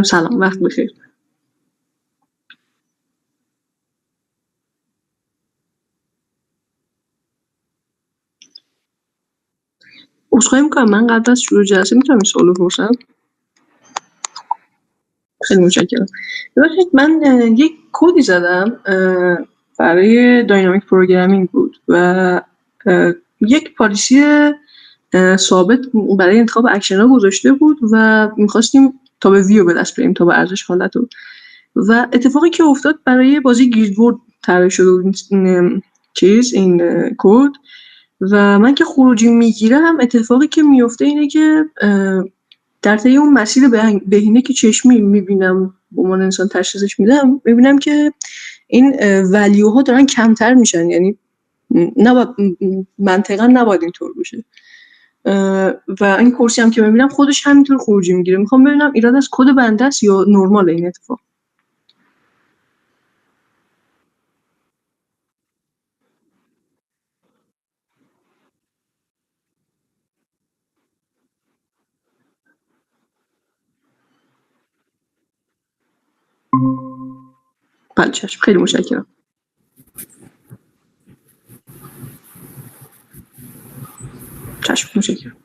سلام، وقت بخیر. عذرخواهی میکنم، من قبل از شروع جلسه میتونم این سوالو بپرسم؟ خیلی متشکرم. ببخشید، من یک کدی زدم برای داینامیک پروگرامینگ بود و یک پالیسی ثابت برای انتخاب اکشن ها گذاشته بود و میخواستیم تا به ویو به دست بریم، تا به ارزش حالت و اتفاقی که افتاد برای بازی گیلدورد طراحی شده بود این کد و من که خروجی میگیرم، اتفاقی که میفته اینه که در طی اون مسیر بهینه که چشمی میبینم به عنوان انسان تشخیصش میدم، میبینم که این ولیوها دارن کمتر میشن. یعنی منطقا نباید اینطور باشه و این کورسی هم که میبینم خودش همینطور خروجی میگیره. میخوام ببینم ایراد از کد بنده است یا نرمال این اتفاق. بله چشم، خیلی متشکرم. چشم، متشکرم.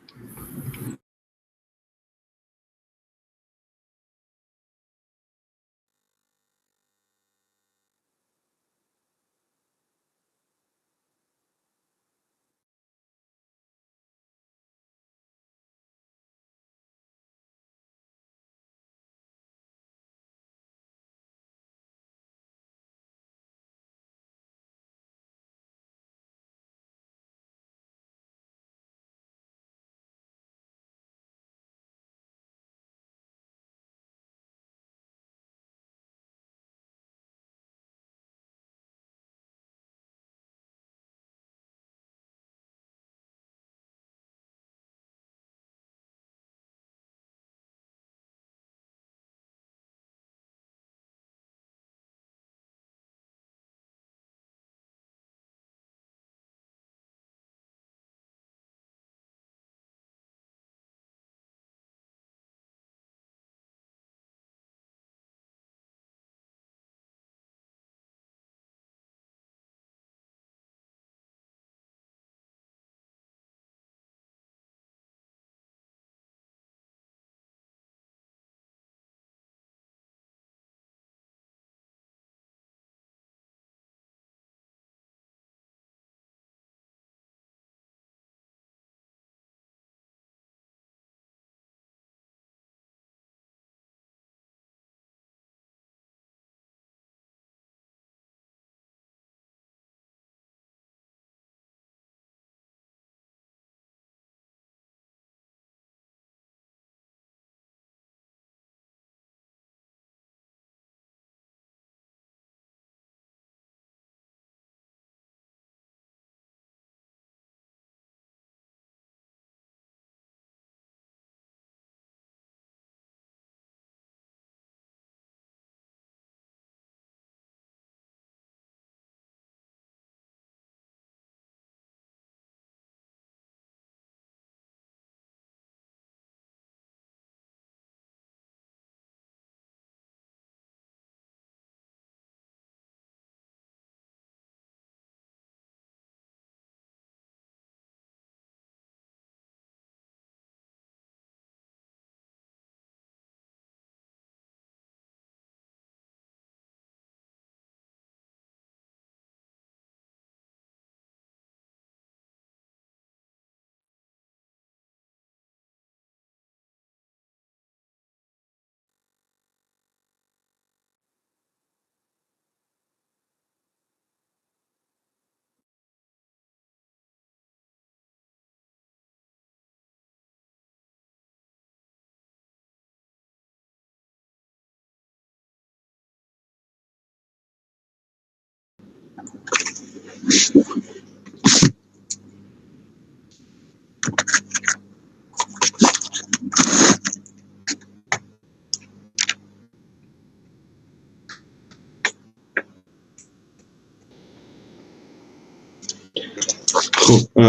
خب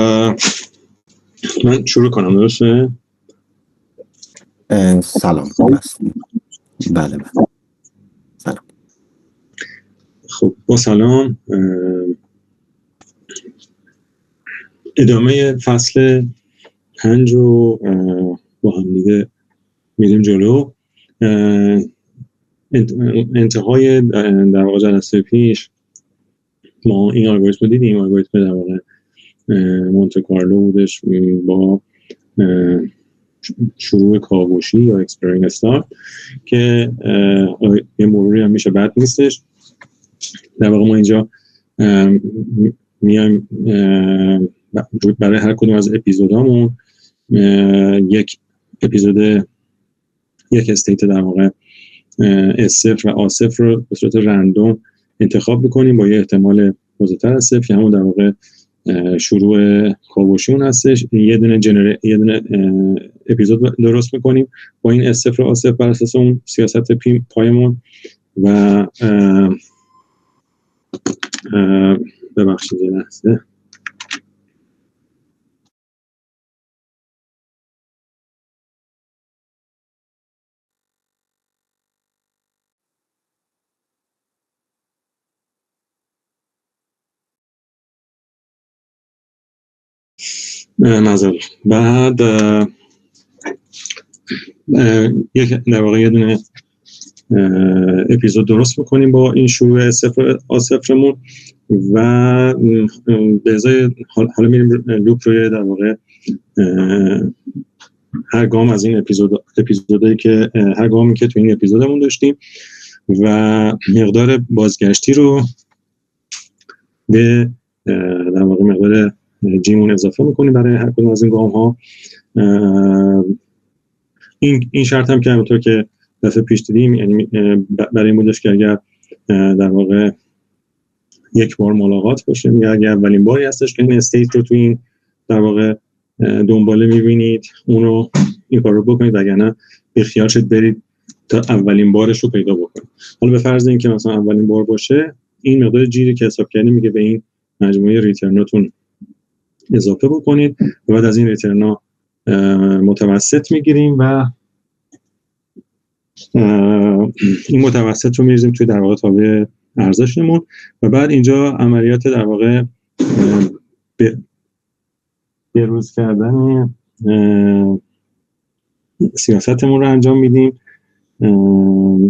من شروع کنم درسته؟ سلام. بله. سلام. خب با سلام، ادامه فصل 5 رو با هم دیگه میریم جلو. انتهای در واقع جلسه پیش ما این الگوریتم رو دیدیم. الگوریتم در واقع مونته کارلو بودش با شروع کاوشی یا اکسپرینگ استارت که یه مروری هم میشه، بد نیستش. در واقع ما اینجا میایم برای هر کدوم از اپیزودامون یک اپیزود یک استیت در واقع S0 و A0 رو به صورت رندوم انتخاب میکنیم با یه احتمال بزرگتر از 0 که همون در واقع شروع کاوشیون هستش. یه دونه اپیزود درست میکنیم با این S0 و A0 بر اساس اون سیاست پایمون و ببخشید یه لحظه. بعد در واقع یه دونه اپیزود درست میکنیم با این شروع A0مون و به ازای حالا میریم لوپ روی در واقع هر گام از این اپیزودایی که هر گامی که تو این اپیزودمون داشتیم و مقدار بازگشتی رو به در واقع مقدار جیمون اضافه میکنیم برای هر کدوم از این گام ها. این شرط هم که همونطور که دفعه پیش دیدیم، یعنی برای این بودش که اگر در واقع یک بار ملاقات باشه، یا اگر اولین باری هستش که این استیت رو تو این در واقع دنباله میبینید، اونو این کار رو بکنید، وگرنه بیخیال شید برید تا اولین بارش رو پیدا بکنید. حالا به فرض اینکه مثلا اولین بار باشه، این مقدار جیری که حساب کردیم میگه به این مجموعه ریترناتون اضافه بکنید و بعد از این ریترنا متوسط میگیریم و این متوسط رو میریزیم توی در واقع تابع ارزشمون و بعد اینجا عملیات در واقع بروز کردن سیاستمون رو انجام میدیم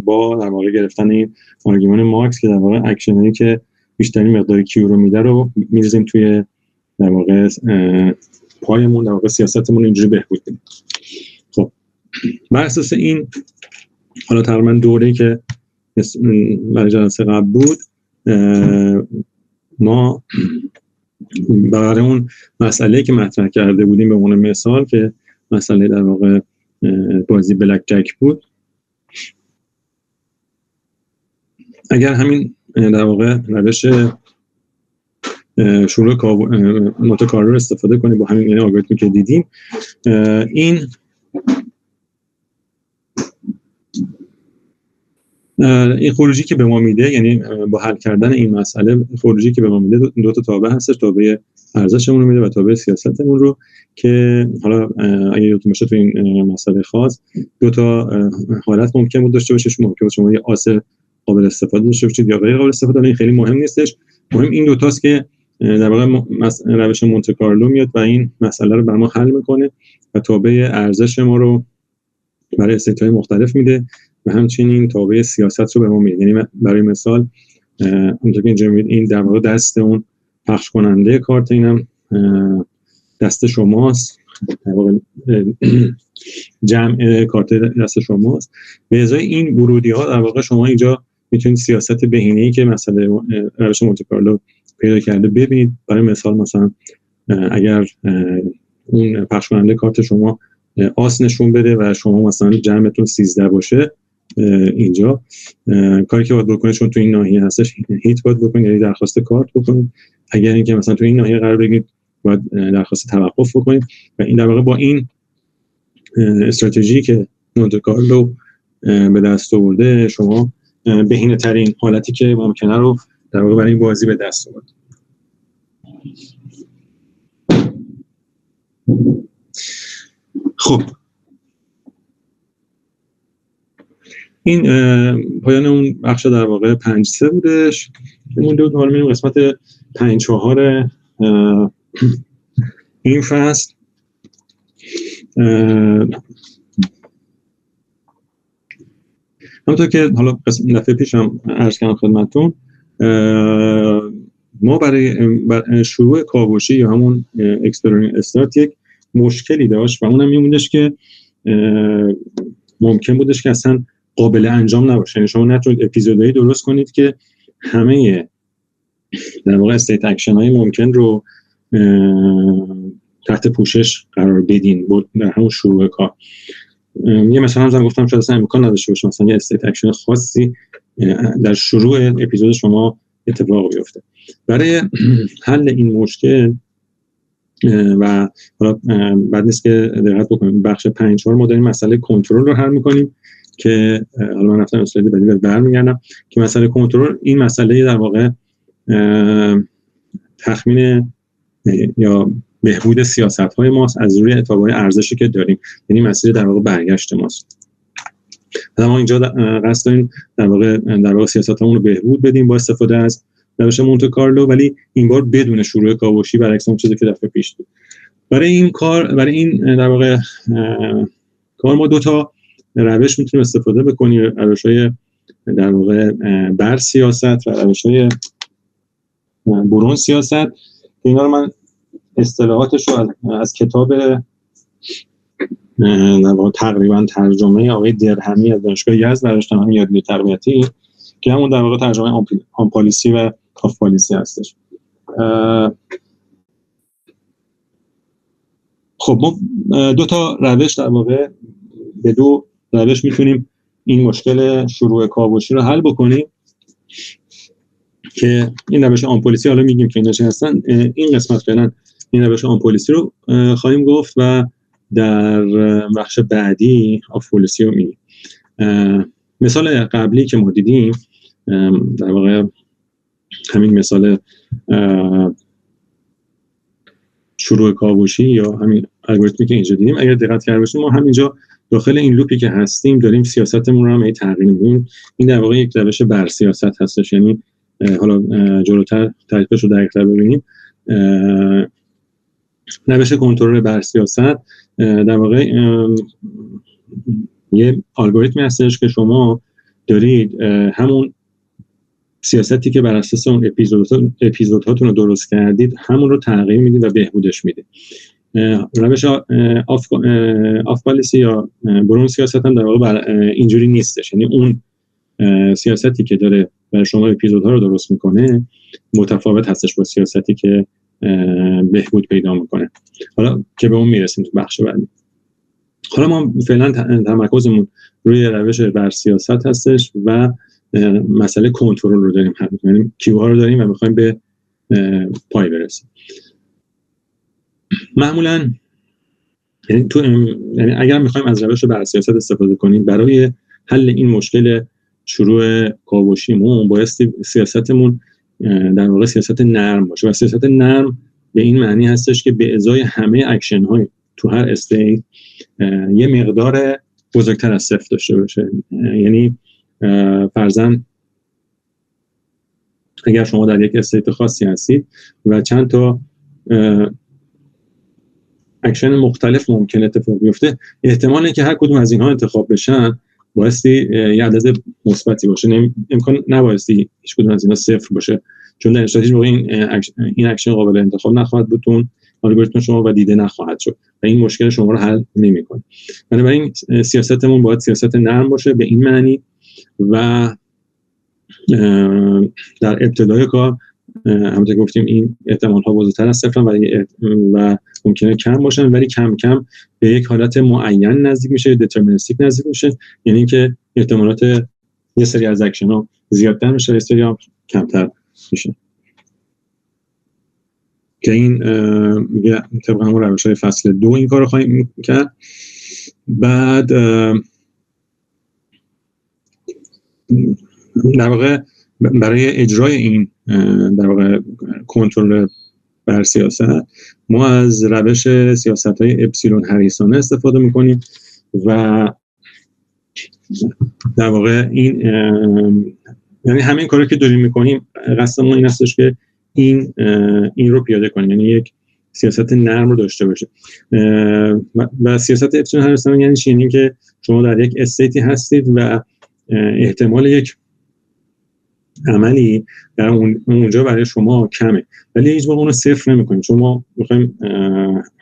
با در واقع گرفتن این آرگومان ماکس که در واقع اکشنایی که بیشترین مقدار کیو رو میده رو میریزیم توی در واقع پایمون، در واقع سیاستمون اینجوری بهبود بدیم. خب بر اساس این حالا تقریبا دوره‌ای که برای جلسه قبل بود، ما برای اون مسئله که مطرح کرده بودیم به عنوان مثال که مسئله در واقع بازی بلک جک بود، اگر همین در واقع روش شروع متکرر رو استفاده کنیم با همین الگوریتمی که دیدیم، این خروجی که به ما میده، یعنی با حل کردن این مسئله خروجی که به ما میده دو تا تابع هستش، تابع ارزشمون رو میده و تابع سیاستمون رو، که حالا اگه یادتون باشه تو این مسئله خاص دو تا حالت ممکن بود داشته باشه. ممکن بود شما یه آس قابل استفاده داشته باشید یا غیر قابل استفاده. این خیلی مهم نیستش، مهم این دو تاست که در واقع روش مونته کارلو میاد و این مسئله رو بر ما حل میکنه و تابع ارزش ما رو برای استیت‌های مختلف میده و همچنین تابع سیاست رو به ما میده. یعنی برای مثال اونطور که اینجا میبینید این در واقع دست اون پخش کننده کارت، اینم دست شماست، در واقع جمع کارت دست شماست. به ازای این ورودی ها در واقع شما اینجا میتونید سیاست بهینه‌ای که مسئله روش مونته کارلو پیدا کرده ببینید. برای مثلا اگر اون پخش کننده کارت شما آس نشون بده و شما مثلا جمعتون 13 باشه، اینجا کاری که باید بکنید، چون تو این ناحیه هستش، هیت باید بکنید، یعنی درخواست کارت بکنید. اگر اینکه مثلا تو این ناحیه قرار بگیرید، باید درخواست توقف بکنید و این در واقع با این استراتژی که مونته کارلو به دست آورده، شما بهینه ترین حالتی که ممکنه رو در واقع برای این بازی به دست آورد. خب این پایان اون بخش در واقع 5-3 بودش. این دو حالا میریم قسمت 5-4 این فصل. همونطور که حالا دفعه پیش هم عرض کردم خدمتتون، ما برای شروع کاوشی یا همون اکسپلورینگ استارت یک مشکلی داشت و اونم میموندش که ممکن بودش که اصلا قابل انجام نباشه. یعنی شما نتونید اپیزودایی درست کنید که همه در واقع استیت اکشن های ممکن رو تحت پوشش قرار بدین در همون شروع کار. یه مثلا هم گفتم شاید اصلا امکان نداشته باشه مثلا یه استیت اکشن خاصی در شروع اپیزود شما اتفاق بیفته. برای حل این مشکل و حالا بعد نیست که دقت بکنیم بخش 5-4 ما داریم مسئله کنترل رو حل می‌کنیم که حالا من رفتم اسلاید بعدی برمیگردم که مسئله کنترل این مسئله در واقع تخمین یا بهبود سیاست‌های ماست از روی اتابهای ارزشی که داریم، یعنی مسیر در واقع برگشت ماست. ما اینجا قصد داریم در واقع سیاست‌هامون رو بهبود بدیم با استفاده از روش مونته کارلو، ولی این بار بدون شروع کاوشی، برعکس اون چیزی که دفعه پیش بود. برای این در واقع کار ما 2 تا روش میتونیم استفاده بکنیم، روش‌های در واقع بر سیاست و روش‌های برون سیاست. اینا رو من اصطلاحاتش رو از کتاب در واقع تقریبا ترجمه آقای درهمی از دانشگاه یزد براشتم همین یادگیری تربیتی که همون در واقع ترجمه آن پالیسی و آف پالیسی هستش. خب ما 2 تا روش در واقع به 2 روش میتونیم این مشکل شروع کاوشی رو حل بکنیم که این روش آن پالیسی حالا میگیم که اینا چه هستن. این قسمت فعلا این روش آن پالیسی رو خواهیم گفت و در بخش بعدی آف پالیسی رو میگیم. مثال قبلی که ما دیدیم در واقع همین مثال شروع کاوشی یا همین الگوریتمی که اینجا دیدیم، اگر دقت کرده باشیم ما همینجا داخل این لوپی که هستیم داریم سیاستمون رو هم تغییر میدیم. این در واقع یک روش بر سیاست هستش، یعنی حالا جلوتر تعریفش رو دقیق‌تر ببینیم. روش کنترل بر سیاست در واقع یه الگوریتمی هستش که شما دارید همون سیاستی که بر اساس اون اپیزودهاتون رو درست کردید همون رو تغییر میدید و بهبودش میدید. روش آف پالیسی یا برون سیاست هم در واقع اینجوری نیستش، یعنی اون سیاستی که داره برای شما اپیزودها رو درست میکنه متفاوت هستش با سیاستی که بهبود پیدا میکنه، حالا که به اون میرسیم تو بخش بعدی. حالا ما فعلا تمرکزمون روی روش بر سیاست هستش و مسئله کنترل رو داریم حل می‌کنیم، یعنی کیوها رو داریم و می‌خوایم به پای برسیم. معمولاً یعنی اگر می‌خوایم از روش بر سیاست استفاده کنیم برای حل این مشکل شروع کاوشیمون، بایستی سیاستمون در واقع سیاست نرم باشه و سیاست نرم به این معنی هستش که به ازای همه اکشن های تو هر استیت یه مقدار بزرگتر از صفر داشته باشه. یعنی فرضاً اگر شما در یک استیت خاصی هستید و چند تا اکشن مختلف ممکن اتفاق بیفته، احتماله که هر کدوم از اینها انتخاب بشن بایستی یه عدد مثبتی باشه، امکان نبایستی هیچ کدوم از اینا صفر باشه، چون در هیچ موقع این اکشن قابل انتخاب نخواهد بود، اون الگوریتم شما و دیده نخواهد شد و این مشکل شما رو حل نمی‌کنه. بنابراین سیاستمون باید سیاست نرم باشه به این معنی و در ابتدای کار همونطور که گفتیم این احتمال‌ها بزرگتر از صفر و ممکنه کم باشن، ولی کم کم به یک حالت معین نزدیک میشه، دیترمینیستیک نزدیک میشه، یعنی اینکه احتمالات یه سری از اکشن‌ها زیادتر میشه، یه سری هم کمتر میشه. که این میگه طبق همون روش‌های فصل 2 این کارو خواهیم کرد. بعد در واقع برای اجرای این در واقع کنترل بر سیاست ما از روش سیاست‌های اپسیلون هریسونه استفاده می‌کنیم و در واقع این یعنی همین کاری که داریم میکنیم قصدمون این هستش که این رو پیاده کنیم، یعنی یک سیاست نرم رو داشته باشه. و سیاست اپسیلون هرستان یعنی چی؟ یعنی که شما در یک استیتی هستید و احتمال یک عملی در اونجا برای شما کمه، ولی هیچ موقع اون رو صفر نمی‌کنیم. شما می‌خوایم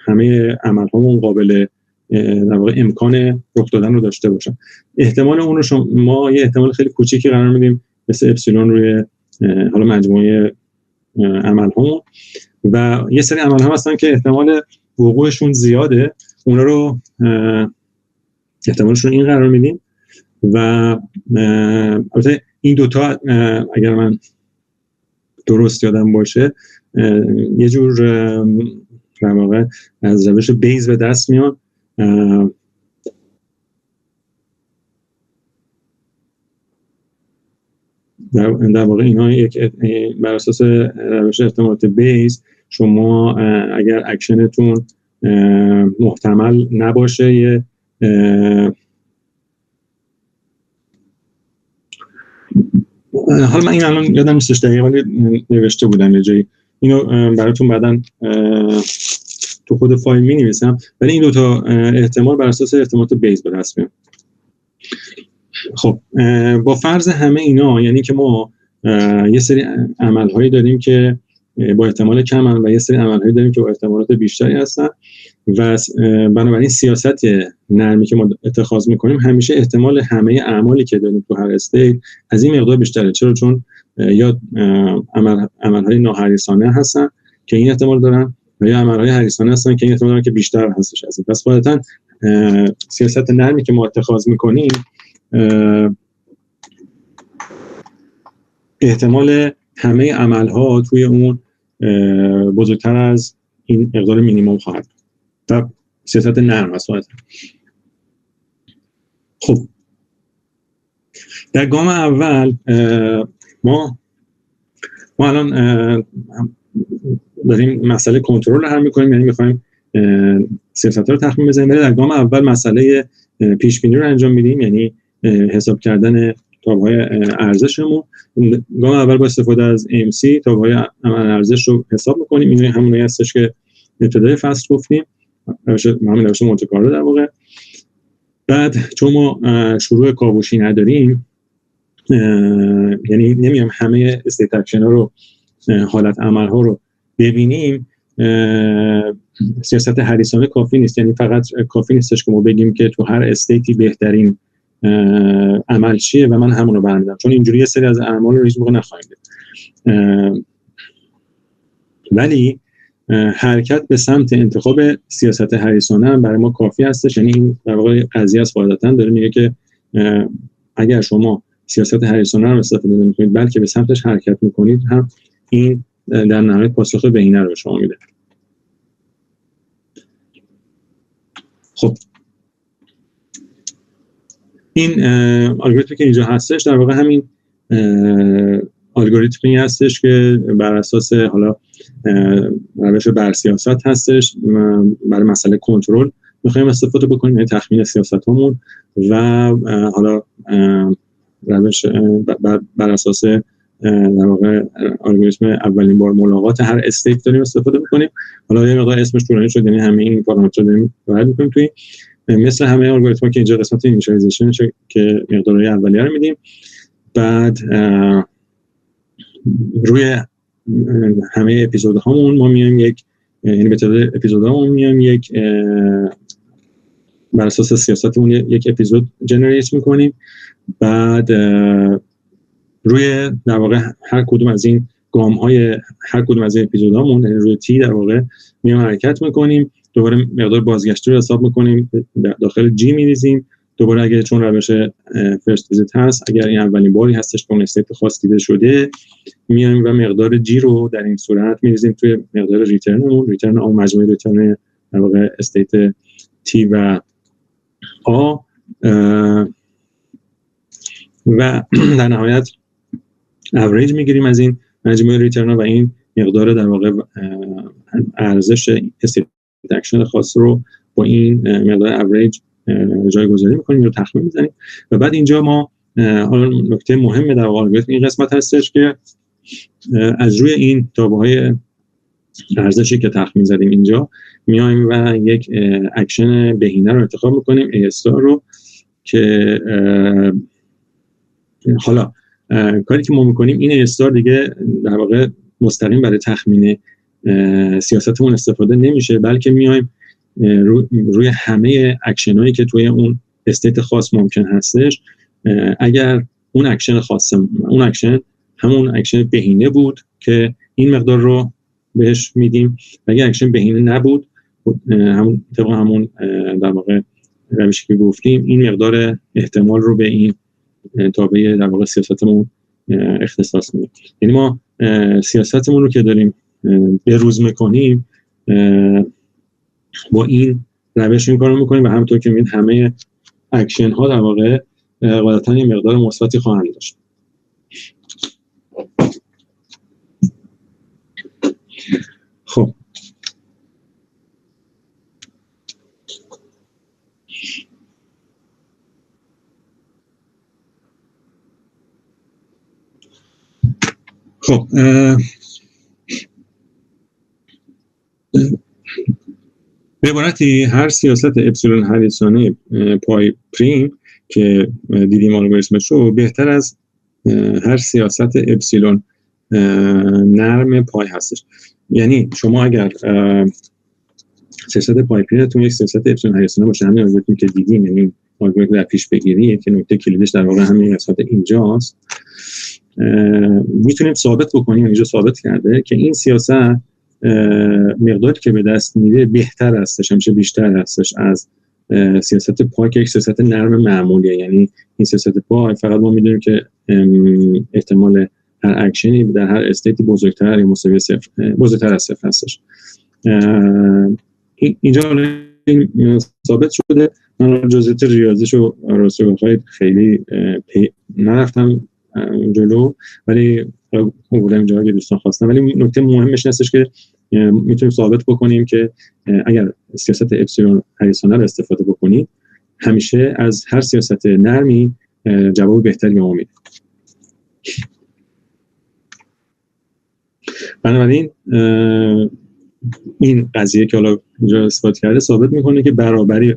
همه عمل‌هامون قابل در واقع امکان رخ دادن رو داشته باشن. احتمال اون رو ما یه احتمال خیلی کوچیکی قرار میدیم مثل اپسیلون روی حالا مجموعه عمل‌هامون، و یه سری عمل‌ها هستن که احتمال وقوعشون زیاده، اونا رو احتمالشون این قرار میدیم. و البته این دوتا اگر من درست یادم باشه یه جور در واقع از روش بیز به دست میان. در واقع اینا بر اساس روش احتمالات بیز شما اگر اکشنتون محتمل نباشه یه حالا من این الان یادم نیستش دقیقاً ولی نوشته بودم یه جایی، اینو براتون بعداً تو خود فایل می نویسم، ولی این دوتا احتمال بر اساس احتمالات بیز به دست میاد. خب با فرض همه اینا، یعنی که ما یه سری عملهایی داریم که با احتمال کم هستن و یه سری عملهایی داریم که با احتمالات بیشتری هستن و بنابراین سیاست نرمی که ما اتخاذ میکنیم همیشه احتمال همه اعمالی که داریم تو هر استیت از این مقدار بیشتره. چرا؟ چون یا عملهای ناحریصانه هستن که این احتمال دارن و یا عملهای حریصانه هستن که این احتمال دارن که بیشتر هستش از این. پس غالبا سیاست نرمی که ما اتخاذ میکنیم احتمال همه عملها توی اون بزرگتر از این مقدار مینیمم خواهد و سیاست نرم است. خب در گام اول ما الان داریم مسئله کنترل رو حل می‌کنیم، یعنی می‌خوایم سیاست‌ها رو تخمین بزنیم. ولی در گام اول مسئله پیش بینی رو انجام میدیم، یعنی حساب کردن تابع‌های ارزشمون. گام اول با استفاده از AMC تابع‌های ارزش رو حساب می‌کنیم. این همونی هستش که ابتدای فصل گفتیم، همین روش مونته کارلو در واقع. بعد چون ما شروع کاوشی نداریم، یعنی نمیام همه استیت اکشن ها رو، حالت عمل ها رو ببینیم، سیاست حریصانه کافی نیست. یعنی فقط کافی نیستش که ما بگیم که تو هر استیتی بهترین عمل چیه و من همون رو برمیدم، چون اینجوری یه سری از اعمال رو هیچ موقع نخواهیم دید. ولی حرکت به سمت انتخاب سیاست حریصانه برای ما کافی هستش. یعنی این در واقع قضیه از قاعدتاً داره میگه که اگر شما سیاست حریصانه رو استفاده نمی‌کنید بلکه به سمتش حرکت می‌کنید، هم این در نهایت پاسخ بهینه رو به شما میده. خب این الگوریتمی که اینجا هستش در واقع همین الگوریتمی هستش که بر اساس حالا روش برسیاست هستش برای مسئله کنترل میخوایم استفاده بکنیم، یعنی تخمین سیاست همون و حالا روش بر اساس در واقع الگوریتم اولین بار ملاقات هر استیت داریم استفاده میکنیم. حالا یه مقدار اسمش طولانی شد، یعنی همه این پارامترها داریم وارد میکنیم توی مثل همه الگوریتم‌ها که اینجا قسمت اینیشیالیزیشن که مقدارهای اولیه رو میدیم. بعد روی همه اپیزودهامون ما میایم یعنی به تعداد اپیزودهامون میایم بر اساس سیاستمون یک اپیزود جنریت میکنیم. بعد روی در واقع هر کدوم از این گام‌های هر کدوم از این اپیزودهامون، یعنی روی تی در واقع میایم حرکت میکنیم، دوباره مقدار بازگشتی رو حساب میکنیم، داخل جی میریزیم، دوباره اگه چون روش فرست ویزیت هست، اگر این اولین باری هستش که اون استیت خاص دیده شده، میایم و مقدار جی رو در این صورت میریزیم توی مقدار ریترن اون مجموعه ریترن در واقع استیت تی و آ و در نهایت اوریج میگیریم از این مجموعه ریترن و این مقدار در واقع ارزش استیت اکشن خاص رو با این مقدار اوریج جایگذاری میکنیم یا تخمین میزنیم و بعد اینجا ما حالا نکته مهم در الگوریتم این قسمت هستش که از روی این تابع‌های ارزشی که تخمین زدیم اینجا میایم و یک اکشن بهینه رو انتخاب میکنیم A استار رو که حالا کاری که ما میکنیم این A استار دیگه در واقع مستقیم برای تخمین سیاستمون استفاده نمیشه، بلکه میایم روی همه اکشن هایی که توی اون استیت خاص ممکن هستش، اگر اون اکشن اون اکشن همون اکشن بهینه بود که این مقدار رو بهش میدیم، اگر اکشن بهینه نبود همون طبق همون در واقع روشی که گفتیم این مقدار احتمال رو به این تابع در واقع سیاستمون اختصاص میدیم. یعنی ما سیاستمون رو که داریم به روز میکنیم با این روش این کارو میکنیم و همونطور که میبینید همه اکشن ها در واقع غالبا یه مقدار مثبتی خواهند داشت. خب به عبارتی هر سیاست اپسیلون هریسونی پای پریم که دیدیم الگوریتمش رو بهتر از هر سیاست اپسیلون نرم پای هستش. یعنی شما اگر سیاست پای پریمتون یک سیاست اپسیلون هریسونی باشه، همین الگوریتمی که دیدیم، یعنی الگوریتم در پیش بگیری که نکته کلیدش در واقع همین قسمت اینجاست، میتونیم ثابت بکنیم، اینجا ثابت کرده که این سیاست مقداری که به دست میده بهتر هستش، همیشه بیشتر هستش از سیاست پای که یک سیاست نرم معمولیه. یعنی این سیاست پای فقط ما میدونیم که احتمال هر اکشنی در هر استیتی بزرگتر یا مساوی صفر، بزرگتر از صفر هستش. اینجا ثابت شده. من جزئیات ریاضیشو راستش بخواید خیلی نرفتم جلو، ولی بودم اینجا که دوستان خواستم، ولی نکته مهمش هستش که میتونیم ثابت بکنیم که اگر سیاست اپسیلون هریسونی رو استفاده بکنید همیشه از هر سیاست نرمی جواب بهتری به ما میده. بنابراین این قضیه که حالا اینجا اثبات کرده ثابت میکنه که برابری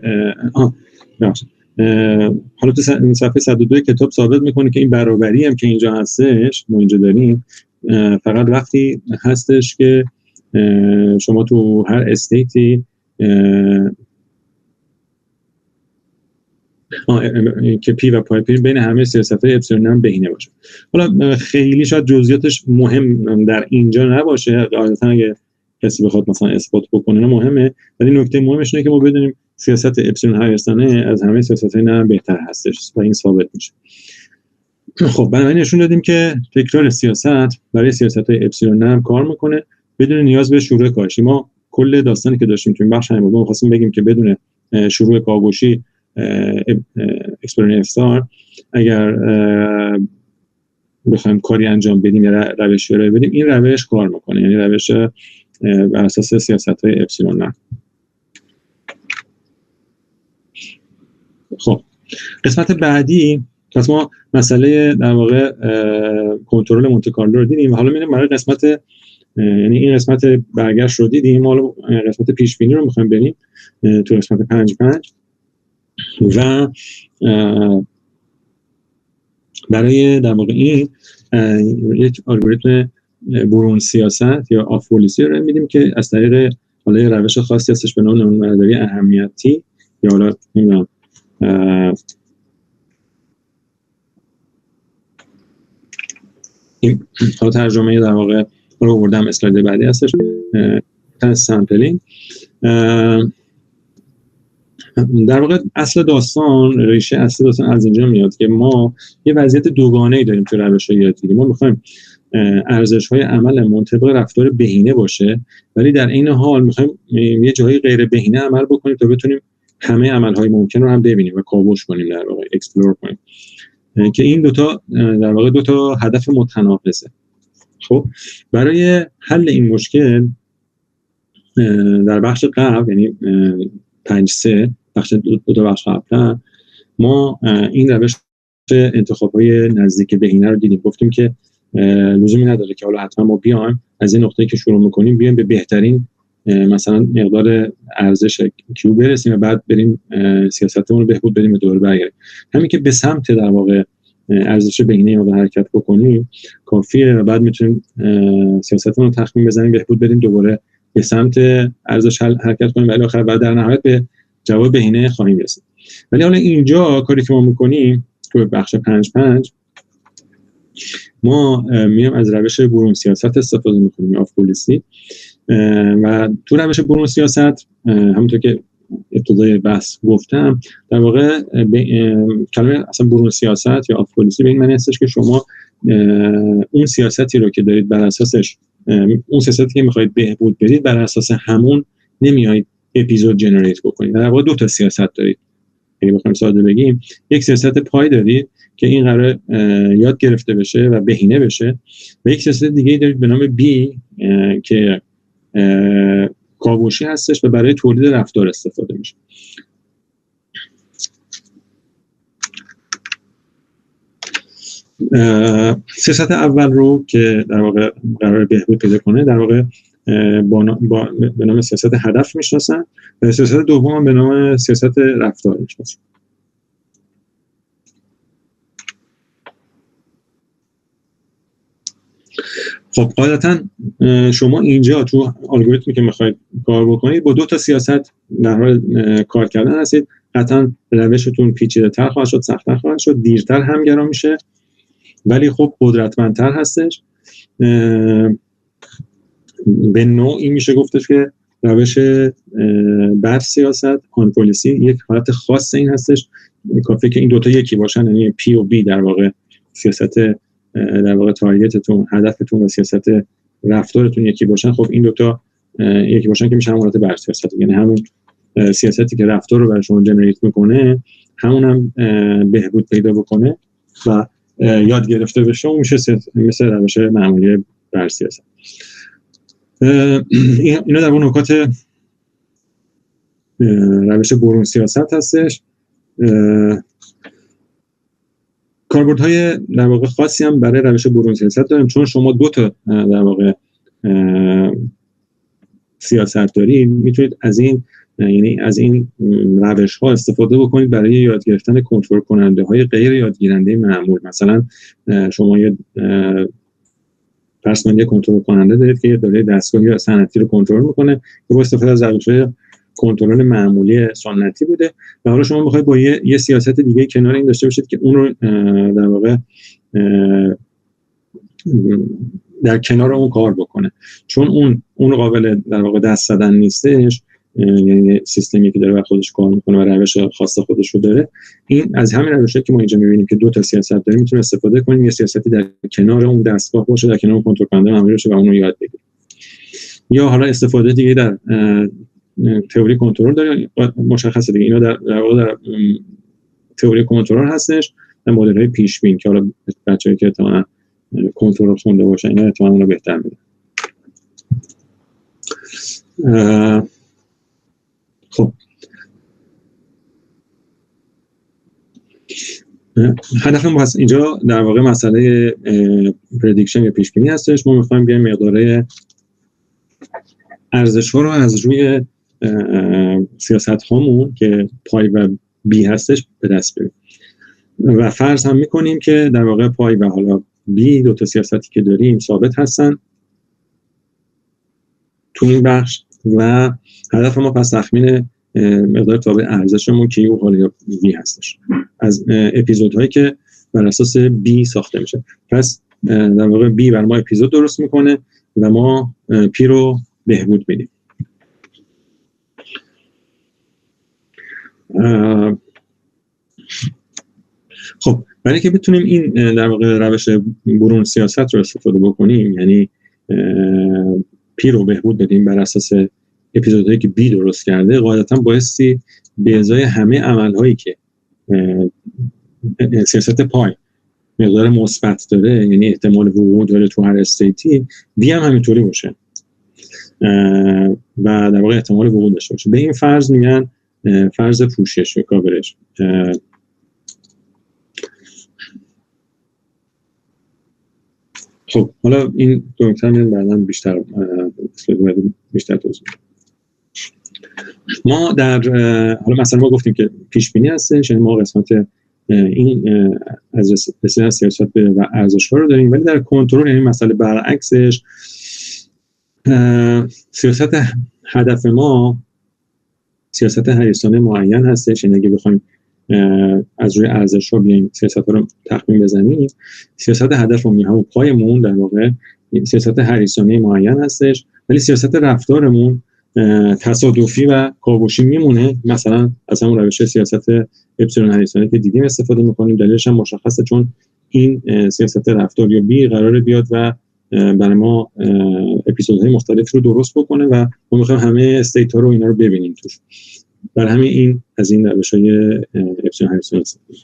حالا تو صفحه 102 کتاب ثابت میکنه که این برابری هم که اینجا هستش، ما اینجا داریم، فقط وقتی هستش که شما تو هر استیتی که پی و پای پی بین همه سیاست‌های اپسیلون هم بهینه باشه. حالا خیلی شاید جزئیاتش مهم در اینجا نباشه، غالبا اگه کسی بخواد مثلا اثبات بکنه مهمه، ولی نکته مهمش اینه که ما بدونیم سیاست اپسیلون هریسونی از همه سیاست‌های نرم بهتر هستش و این ثابت میشه. خب بنابراین نشون دادیم که تکرار سیاست برای سیاست‌های اپسیلون نرم کار میکنه بدون نیاز به شروع کاهشی. ما کل داستانی که داشتیم تو این بخش همین بود، ما خواستیم بگیم که بدون شروع کاهشی اکسپلورینگ استار اگر بخوایم کاری انجام بدیم یا روشی رو بدیم، این روش کار میکنه، یعنی روش بر اساس سیاست‌های اپسیلون نرم. خب قسمت بعدی پس ما مسئله در واقع کنترل مونته کارلو رو دیدیم و حالا میریم برای قسمت، یعنی این قسمت برگشت رو دیدیم، حالا قسمت پیش بینی رو میخوایم بریم تو قسمت 5 و برای در واقع این یک الگوریتم برون سیاست یا آف پلیسی رو میدیم که از طریق حالا روش خاصی هستش به نام نمونه‌برداری اهمیتی یا حالا نمیدونم این حالا ترجمه در واقع رو بردم اسلاید بعدی هستش، سامپلینگ. در واقع اصل داستان، ریشه اصل داستان از اینجا میاد که ما یه وضعیت دوگانه‌ای داریم تو روش یادگیری. ما میخوایم ارزش‌های عملمون طبق رفتار بهینه باشه، ولی در این حال میخوایم یه جایی غیر بهینه عمل بکنیم تا بتونیم همه عمل‌های ممکن رو هم ببینیم و کاوش کنیم، در واقع اکسپلور کنیم، که این دوتا در واقع دوتا هدف متناقضه. خب برای حل این مشکل در بخش قبل، یعنی 5.3 بخش دو تا بخش قبلا ما این روش انتخاب‌های نزدیک بهینه رو دیدیم، گفتیم که لزومی نداره که حالا حتما ما بیایم از این نقطه‌ای که شروع می‌کنیم بیایم به بهترین مثلا مقدار ارزش کیو برسیم و بعد بریم سیاستمون رو بهبود بدیم و دوباره برگردیم. همین که به سمت در واقع ارزش بهینه ما حرکت بکنیم کافیه و بعد میتونیم سیاستمون رو تخمین بزنیم بهبود بدیم دوباره به سمت ارزش حرکت کنیم ولی آخر بعد در نهایت به جواب بهینه خواهیم رسید. ولی حالا اینجا کاری که ما می‌کنیم تو بخش 5 ما میایم از روش برون سیاست استفاده می‌کنیم آف پلیسی و تو روش برون سیاست همونطور که ابتدای بحث گفتم در واقع کلمه اصلا برون سیاست یا آف پلیسی به این معنی هستش که شما اون سیاستی رو که دارید بر اساسش اون سیاستی که می‌خواید بهبود بدید بر اساس همون نمیایید اپیزود جنریت بکنید. در واقع دو تا سیاست دارید. اگه بخوایم ساده بگیم یک سیاست پای دارید که این قرار یاد گرفته بشه و بهینه بشه و یک سیاست دیگه دارید به نام بی که کاوشی هستش و برای تولید رفتار استفاده میشه. سیاست اول رو که در واقع قرار بهبود پیدا کنه در واقع به نام سیاست هدف میشناسن و سیاست دوم هم به نام سیاست رفتار میشناسن. خب قاعدتا شما اینجا تو الگوریتمی که میخواید کار بکنید با دو تا سیاست در حال کار کردن هستید. قطعا روشتون پیچیده‌تر خواهد شد، سخت‌تر خواهد شد، دیرتر همگرا میشه ولی خب قدرتمندتر هستش. به نوعی میشه گفتش که روش بر سیاست آن پلیسی یک حالت خاص این هستش کافیه که این دوتا یکی باشن، یعنی پی و بی در واقع سیاست در واقع تارگتتون هدفتون و سیاست رفتارتون یکی باشن. خب این دوتا یکی باشن که میشه همون حالت بر سیاست، یعنی همون سیاستی که رفتار رو برای شما جنریت میکنه همون هم بهبود پیدا بکنه و یاد گرفته بشه و میشه مثل روش معمولی بر سیاست. اینا در اون نکات روش برون سیاست هستش. کاربردهای در واقع خاصی هم برای روش برون سیاست داریم چون شما دو تا در واقع سیاست دارید میتونید از این روش ها استفاده بکنید برای یاد گرفتن کنترل کننده های غیر یادگیرنده معمول. مثلا شما یه پرسنلی کنترل کننده دارید که یه داره دستگاهی یا صنعتی رو کنترل میکنه که با استفاده از روش کنترل معمولی سنتی بوده و حالا شما میخواید با یه سیاست دیگه کنار این داشته باشید که اون رو در واقع در کنار اون کار بکنه چون اون قابل در واقع دست زدن نیستش، یعنی سیستمی که داره و خودش کار میکنه و روش خاص خودش رو داره. این از همین روشه که ما اینجا میبینیم که دو تا سیاست داریم میتونیم استفاده کنیم، یه سیاستی در کنار اون دستگاه باشه، در کنار اون کنترل کننده معمولی باشه و اون رو یاد بگیریم. یا حالا استفاده دیگه در تئوری کنترل داره مشخصه دیگه، اینا در واقع در تئوری کنترل هستش، در مدل‌های پیش بین که حالا بچه‌ای که احتمالاً کنترل خونده باشن اینا احتمالاً اون رو بهتر می‌دونن. خب هدف ما اینجا در واقع مسئله پردیکشن یا پیش بینی هستش. ما می‌خوایم بیایم مقدار ارزش‌ها رو از روی سیاست هامون که پای و بی هستش به دست بیاریم و فرض هم میکنیم که در واقع پای و حالا بی دو تا سیاستی که داریم ثابت هستن تو این بخش و هدف ما پس تخمین مقدار تابع ارزشمون که او حالا یا بی هستش از اپیزودهایی که بر اساس بی ساخته میشه. پس در واقع بی بر ما اپیزود درست میکنه و ما پی رو بهبود بدیم. خب برای که بتونیم این در واقع روش برون سیاست رو استفاده بکنیم، یعنی پی رو بهبود بدیم بر اساس اپیزودهایی که بی درست کرده، قاعدتا بایستی به ازای همه عملهایی که سیاست پای مقدار مثبت داره، یعنی احتمال وقوع داره تو هر استیتی، بی هم همینطوری باشه و در واقع احتمال وقوع داشته باشه. به این فرض میگن فرض پوشش یا کاورج. خب حالا این دو نکته من بعداً بیشتر توضیح. ما در حالا مثلا ما گفتیم که پیش بینی هستش، یعنی ما قسمت این از رسیدن سیاست به ارزش‌ها رو داریم، ولی در کنترل یعنی مسئله برعکسش سیاست هدف ما سیاست هریسانه معین هستش. یعنی اگه بخوایم از روی ارزش‌ها بیایم سیاست‌ها رو تخمین بزنیم، سیاست هدفمون همون پایمون در واقع سیاست هریسانه معین هستش، ولی سیاست رفتارمون تصادفی و کاوشی میمونه. مثلا از همون روش سیاست اپسیلون هریسانه که دیدیم استفاده میکنیم. دلیلش هم مشخصه، چون این سیاست رفتاریابی قراره بیاد و برای ما اپیزودهای مختلف رو درست بکنه و ما میخوایم همه استیت ها رو اینا رو ببینیم توش. برای همین این از این روش‌های اپسیلون هریسانه استفاده.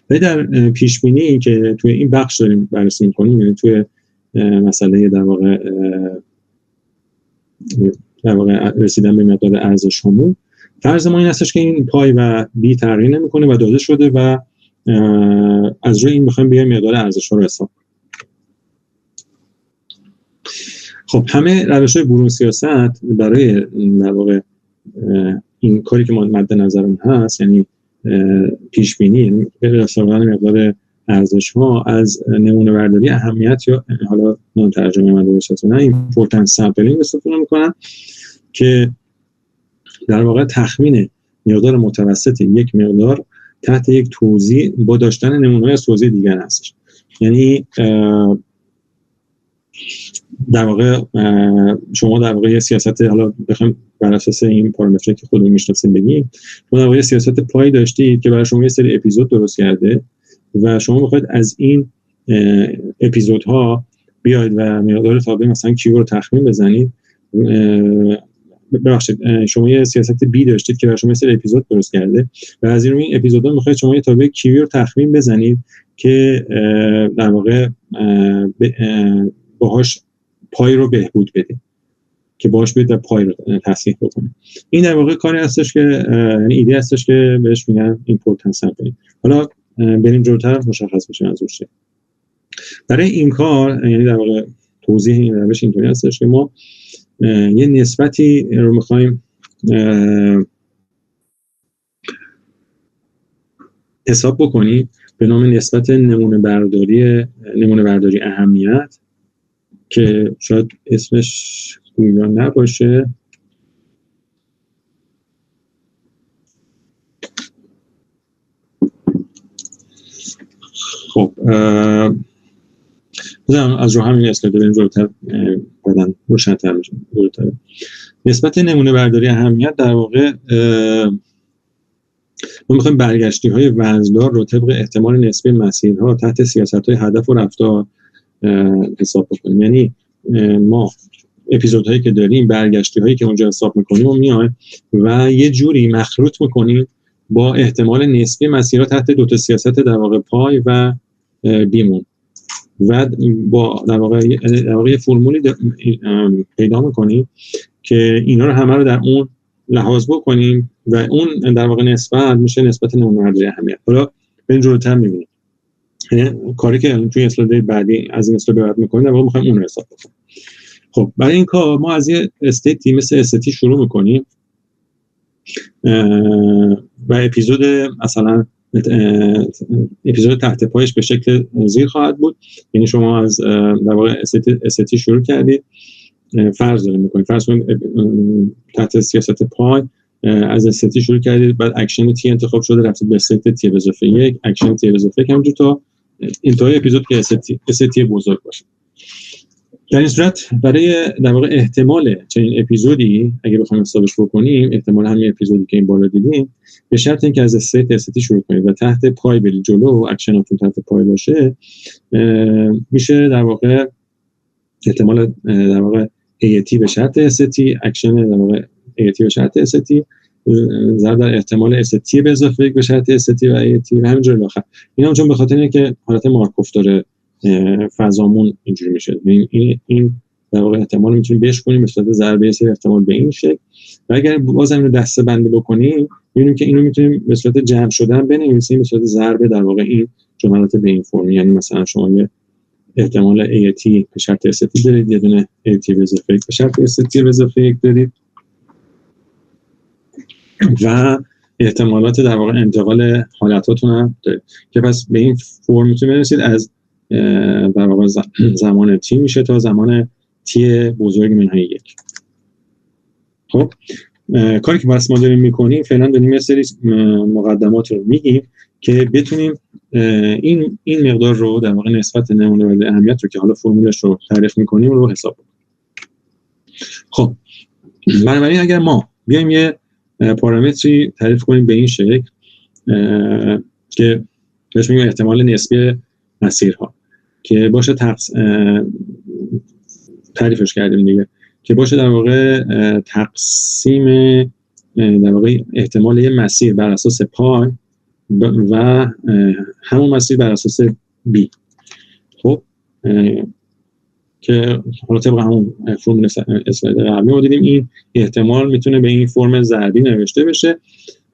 ولی در پیش بینی که توی این بخش داریم بررسی میکنیم، یعنی توی مسئله در واقع رسیدن به مقدار ارزش‌هامون، فرض ما این هستش که این پای و بی تغییر نمی‌کنه و داده شده و از روی این می‌خوایم بیایم مقدار ارزش‌ها رو حساب کنیم. خب همه روش‌های برون سیاست برای در واقع این کاری که ما مد نظرمون هست، یعنی پیش بینی، یعنی حساب کردن مقدار ارزش‌ها، از نمونه برداری اهمیت یا حالا من ترجمه من درست نه ایمپورتنس سامپلینگ استفاده می‌کنن که در واقع تخمین مقدار متوسط یک مقدار تحت یک توزیع با داشتن نمونه‌های از توزیع دیگر هستش. یعنی در واقع شما در واقع سیاست، حالا بخوام بر اساس این پارامترایی که خودمون میشناسیم بگیم، شما در واقع سیاست پای داشتید که برای شما یه سری اپیزود درست کرده و شما میخواید از این اپیزودها بیاید و مقدار تابع مثلا کیو رو تخمین بزنید. ببخشید، شما یه سیاست بی داشتید که برای شما یه سری اپیزود درست کرده و از این اپیزودها میخواید شما یه تابع کیو رو تخمین بزنید که در واقع باهاش پای رو بهبود بدید، که باهاش بیاید و پای رو تصحیح بکنید. این در واقع کاری هستش که یعنی ایده هستش که بهش میگن ایمپورتنس سامپلینگ. حالا بریم جلوتر مشخص بشه منظورش چیه. برای این کار یعنی در واقع توضیح این روش اینطوری هستش که ما یه نسبتی رو میخوایم حساب بکنیم به نام نسبت نمونه برداری اهمیت، که شاید اسمش گویا نباشه. خب از رو همین اسلاید بریم جلوتر، بعداً روشن‌تر میشه. نسبت نمونه برداری اهمیت در واقع ما میخوایم برگشتی‌های وزندار رو طبق احتمال نسبی مسیرها تحت سیاست‌های هدف و رفتار حساب بکنیم. یعنی ما اپیزودهایی که داریم، برگشتی‌هایی که اونجا حساب میکنیم و میایم و یه جوری مخلوط میکنیم با احتمال نسبی مسیرها تحت دو تا سیاست در واقع پای و بیمون و با در واقع یه فرمولی پیدا میکنیم که اینا رو همه رو در اون لحاظ بکنیم و اون در واقع نسبت میشه نسبت نمونه برداری اهمیت. حالا بریم جلوتر میبینیم. یعنی کاری که توی اسلاید بعدی از این اسلاید بعد میکنیم در واقع میخوایم اون رو حساب بکنیم. خب برای این کار ما از یه استیتی مثل استیتی شروع میکنیم و اپیزود مثلا اپیزود تحت پایش به شکل زیر خواهد بود. یعنی شما از در واقع استیتی شروع کردید، فرض داریم میکنید، فرض کنید تحت سیاست پای از استیتی شروع کردید، بعد اکشن تی انتخاب شده، رفتید به استیت تی به اضافه 1، اکشن تی به اضافه 1 همونجور تا انتهای اپیزود که استیتی بزرگ باشه. در این صورت برای در واقع احتمال چنین اپیزودی اگه بخوایم حسابش بکنیم، احتمال همین اپیزودی که این بالا دیدیم، به شرط اینکه از استیتی شروع کنید و تحت پای برید جلو و اکشناتون تحت پای باشه، میشه در واقع احتمال در واقع ایتی به شرط استی، اکشن در واقع ایتی به شرط استی ضرب در احتمال استی به اضافه 1 به شرط استی و ایتی و همینجوری الی آخر. اینا چون به خاطر اینکه حالت مارکوف داره فضامون اینجوری میشه. این در واقع احتمال میتونیم بشکنیم به صورت ضربه سه احتمال به این شکل. و اگر بازم اینو دسته بندی بکنیم میبینیم که اینو میتونیم به صورت جمع شدن بنویسیم به صورت ضربه در واقع این جملات به این فرم. یعنی مثلا شما یه احتمال AT به شرط ST دارید، یه دونه AT به اضافه 1 به شرط ST به اضافه 1 دارید و احتمالات در واقع انتقال حالتاتون هم دارید که پس به این فرم میتونید برسید از در واقع زمان T میشه تا زمان T بزرگ منهای 1. خب کاری که بس ما داریم میکنیم فعلا داریم یه سری مقدمات رو میگیم که بتونیم این مقدار رو در واقع نسبت نمونه مورد اهمیت رو که حالا فرمولش رو تعریف میکنیم رو حساب کنیم. خب بنابراین اگر ما بیایم یه پارامتری تعریف کنیم به این شکل که بهش میگیم احتمال نسبی مسیرها که باشه تعریفش کردیم دیگه، که باشه در واقع تقسیم در واقع احتمال یه مسیر بر اساس پای و همون مسیر بر اساس بی. خب که حالا طبق همون فرمول اسلاید قبلی ما دیدیم این احتمال میتونه به این فرم ضربی نوشته بشه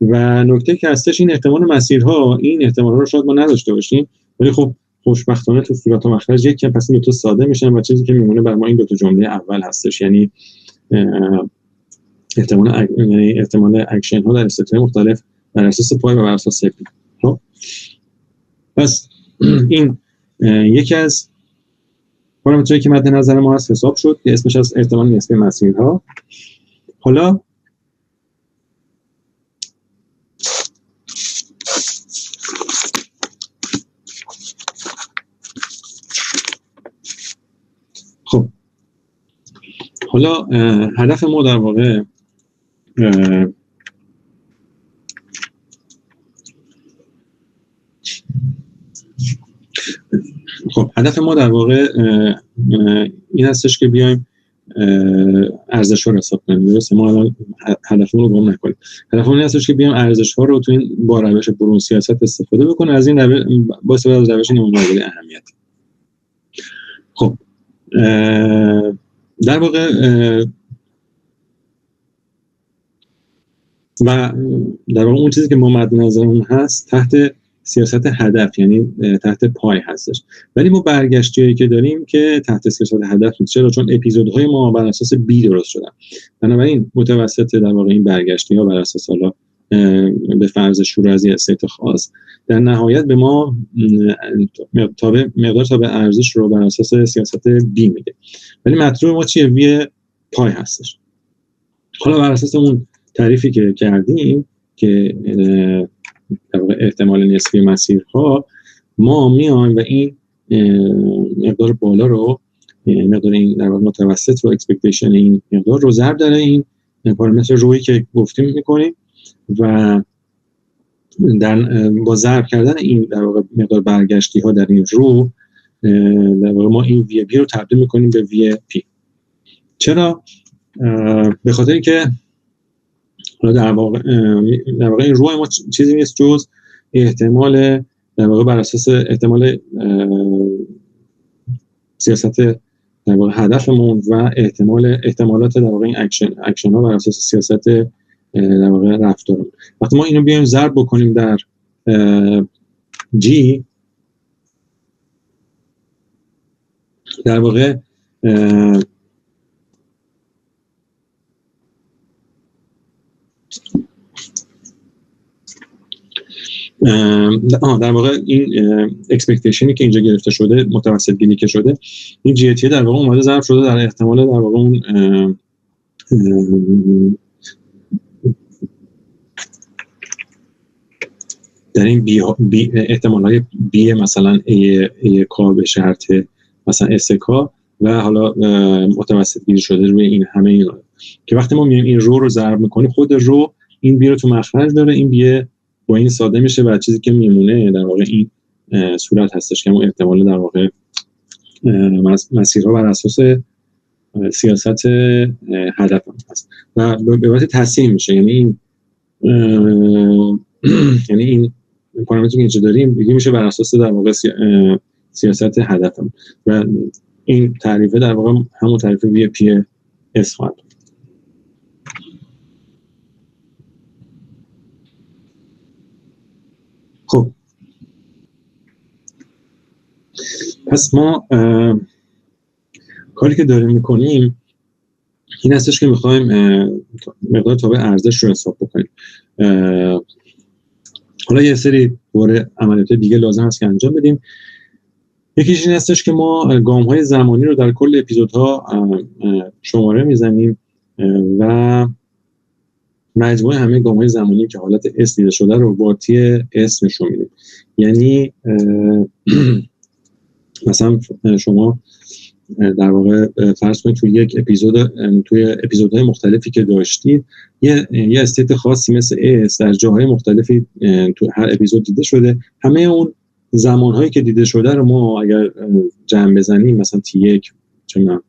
و نکته که هستش این احتمال مسیرها، این احتمال‌ها رو شاید ما نداشته باشیم ولی خب خوشبختانه تو صورت و مخرج یک کم پس این دو تا ساده میشن و چیزی که میمونه بر ما این دو تا جمله اول هستش، یعنی احتمال اکشن ها در استیت‌های مختلف بر اساس پای و بر اساس بی. خب پس این یکی از پارامترهایی که مد نظر ما هست حساب شد که اسمش از احتمال نسبی مسیرها. حالا هدف ما در واقع این هستش که بیایم ارزش‌ها رو حساب کنیم. درسته ما الان هدفمون رو گم نکنیم. هدفمون این هستش که بیایم ارزش‌ها رو تو این با روش برون سیاست استفاده بکنیم از این با استفاده از روش نمونه قابل اهمیت. خب در واقع اون چیزی که ما مد نظرمون هست تحت سیاست هدف، یعنی تحت پای هستش، ولی ما برگشتیایی که داریم که تحت سیاست هدف نیست. چرا؟ چون اپیزودهای ما بر اساس بی درست شدن. بنابراین متوسط در واقع این برگشتی‌ها بر اساس حالا به فرض شروع از یه استیت خاص در نهایت به ما مقدار تابع ارزش رو بر اساس سیاست بی میده، ولی مطلوب ما چیه؟ وی پای هستش. حالا بر اساس اون تعریفی که کردیم که در واقع احتمال نسبی مسیرها، ما میایم و این مقدار بالا رو، مقدار این در واقع متوسط و اکسپکتیشن این مقدار رو ضرب در این پارامتر رویی که گفتیم میکنیم و با ضرب کردن این در واقع مقدار برگشتی ها در این رو در واقع ما این وی بی رو تبدیل میکنیم به وی پی. چرا؟ به خاطر اینکه در واقع این روی ما چیزی نیست جز احتمال در واقع بر اساس احتمال سیاست در واقع هدفمون و احتمالات در واقع این اکشن ها بر اساس سیاست در واقع رفتارمون. وقتی ما اینو بیایم ضرب بکنیم در جی، در واقع در واقع این اکسپکتیشنی که اینجا گرفته شده، متوسط گیری که شده، این جی تی در واقع اومده ضرب شده در احتمال در واقع اون در این احتمالهای بی مثلا ای کا به شرط مثلا اس کا و حالا متوسط گیری شده روی این همه اینا که وقتی ما میایم این رو ضرب میکنیم، خود رو این بی رو تو مخرج داره، این بی با این ساده میشه و چیزی که میمونه در واقع این صورت هستش که اون احتمال در واقع مسیرها بر اساس سیاست هدف هم هست و به واسه تصحیح میشه. یعنی این پارامتری که اینجا داریم دیگه میشه بر اساس در واقع سیاست هدف هم و این تعریفه در واقع همون تعریف VPS خواهد. خب پس ما کاری که داریم میکنیم این هستش که میخوایم مقدار تابع ارزش رو حساب بکنیم. حالا یه سری دوره عملیات دیگه لازم هست که انجام بدیم. یکیش این هستش که ما گام‌های زمانی رو در کل اپیزودها شماره میزنیم و مجموع همه گام‌های زمانی که حالت اس دیده شده رو با تی اس نشون میدیم. یعنی مثلا شما در واقع فرض کنید توی یک اپیزود، توی اپیزودهای مختلفی که داشتید یه استیت خاصی مثل اس در جاهای مختلفی تو هر اپیزود دیده شده. همه اون زمانهایی که دیده شده رو ما اگر جمع بزنیم، مثلا T1 چون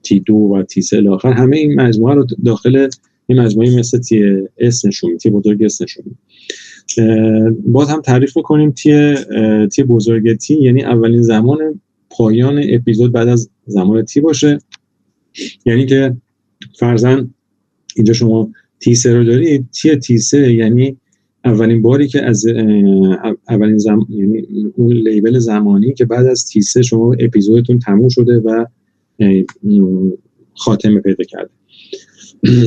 T2 و T3 الاخر، همه این مجموعه رو داخل این مجموعه مثل TS نشون میدیم، T بزرگ S نشون میدیم. باز هم تعریف می‌کنیم T بزرگ T یعنی اولین زمان پایان اپیزود بعد از زمان T باشه. یعنی که فرضاً اینجا شما T3 رو دارید، T3 یعنی اولین باری که از اولین یعنی اون لیبل زمانی که بعد از T3 شما اپیزودتون تموم شده و خاتمه پیدا کرده.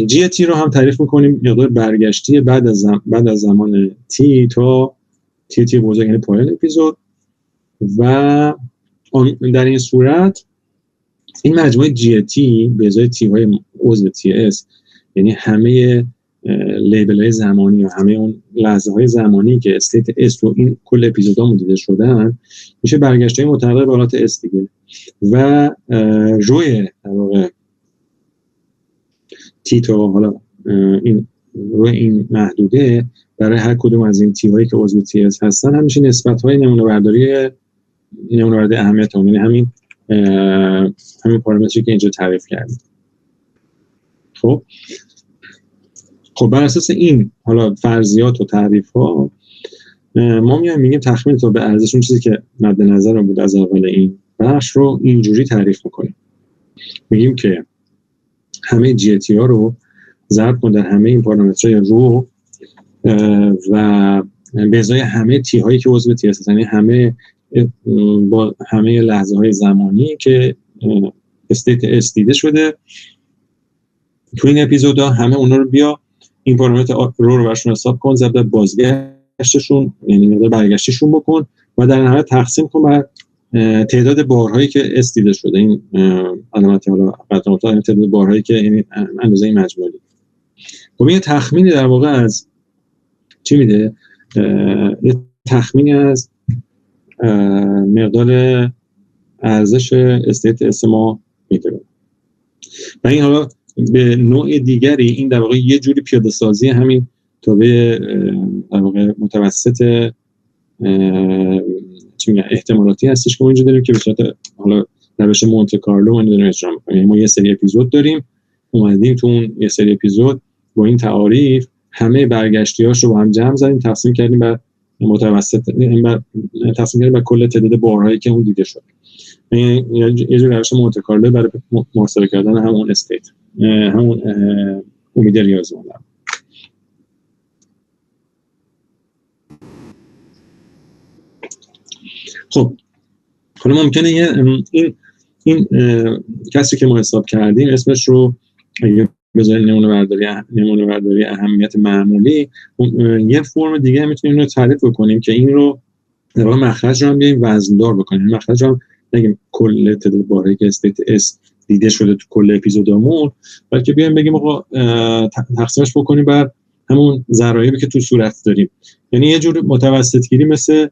GT رو هم تعریف می‌کنیم مقدار برگشتی بعد از زمان T تا T بزرگ یعنی پایان اپیزود. و در این صورت این مجموعه GT به ازای T های عضو TS یعنی همه لیبل های زمانی و همه اون لحظه های زمانی که استیت S تو این کل اپیزودها دیده شدن میشه برگشته متعلق به حالت S دیگه. و روی در واقع T تا حالا این روی این محدوده برای هر کدوم از این T هایی که عضو TS هستن همیشه نسبت های نمونه برداری اهمیت هم، یعنی همین پارامتری که اینجا تعریف کردیم. خب بر اساس این حالا فرضیات و تعریف ها ما میگیم تخمین تا به ارزش اون چیزی که مد نظر بود از اول این بخش رو اینجوری تعریف میکنیم. میگیم که همه GT ها رو ضرب کن در همه این پارامترهای رو و به ازای همه T هایی که عضو TS هستن، یعنی همه با همه لحظه های زمانی که استیت S دیده شده تو این اپیزودها، همه اونا رو بیا این پارامتر رو برشون حساب کن، ضرب در بازگشتشون یعنی مقدار برگشتشون بکن و در نهایت تقسیم کن بر تعداد بارهایی که S دیده شده. این علامت حالا قطعات تعداد بارهایی که یعنی اندازه این مجموعی. خب این تخمینی در واقع از چی میده؟ یه تخمینی از مقدار ارزش استیت اس ما میده. و این حالا به نوع دیگری این در واقع یه جوری پیاده سازی همین تابع در واقع متوسط چی میگن احتمالاتی هستش که ما اینجا داریم که به صورت حالا روش مونته کارلو ما داریم اجرا می‌کنیم. ما یه سری اپیزود داریم، اومدیم تو اون یه سری اپیزود با این تعاریف همه برگشتی‌هاش رو با هم جمع زدیم، تقسیم کردیم بر متوسط، تقسیم کردیم بر کل تعداد بارهایی که اون دیده شد. یه جور روش مونته کارلو برای محاسبه کردن همون استیت، همون امید ریاضی. خب حالا ممکنه این کسی که ما حساب کردیم اسمش رو اگه بذاریم نمونه برداری اهمیت معمولی، یه فرم دیگه میتونیم اینو تعریف بکنیم که این رو در واقع مخرج رو هم بیایم وزندار بکنیم. مخرج رو هم نگیم کل تعداد بارهایی که استیت اس دیده شده تو کل اپیزودامون، بلکه بیایم بگیم آقا تقسیمش بکنیم بر همون ضرایبی که تو صورت داریم. یعنی یه جور متوسط گیری مثل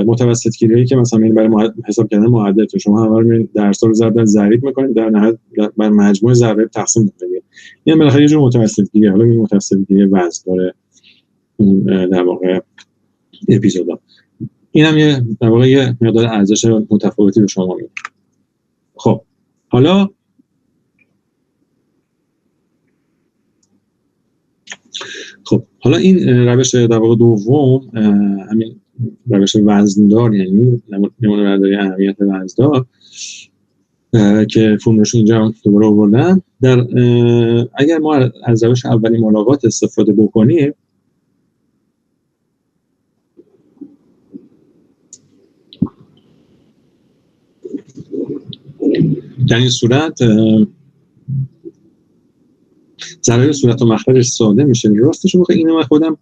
متوسط گیری که مثلا برای حساب کردن معدل شما همه رو درس رو ضرب در ضریب می‌کنید، در نهایت بر مجموع ضرایب تقسیم می‌کنید. این بالاخره یه جور متوسط گیری. حالا این متوسط گیری وزن داره اون در واقع اپیزودا. اینم یه در واقع یه مقدار ارزش متفاوتی به شما میده. خب حالا این روش در واقع دوم، همین روش وزندار یعنی نمونه برداری اهمیت وزندار، که فرمولش اینجا هم دوباره آوردم. اگر ما از روش اولین ملاقات استفاده بکنیم، در این صورت ضرایب صورت و مخرجش ساده میشه. راستش رو بخوام اینو من خودم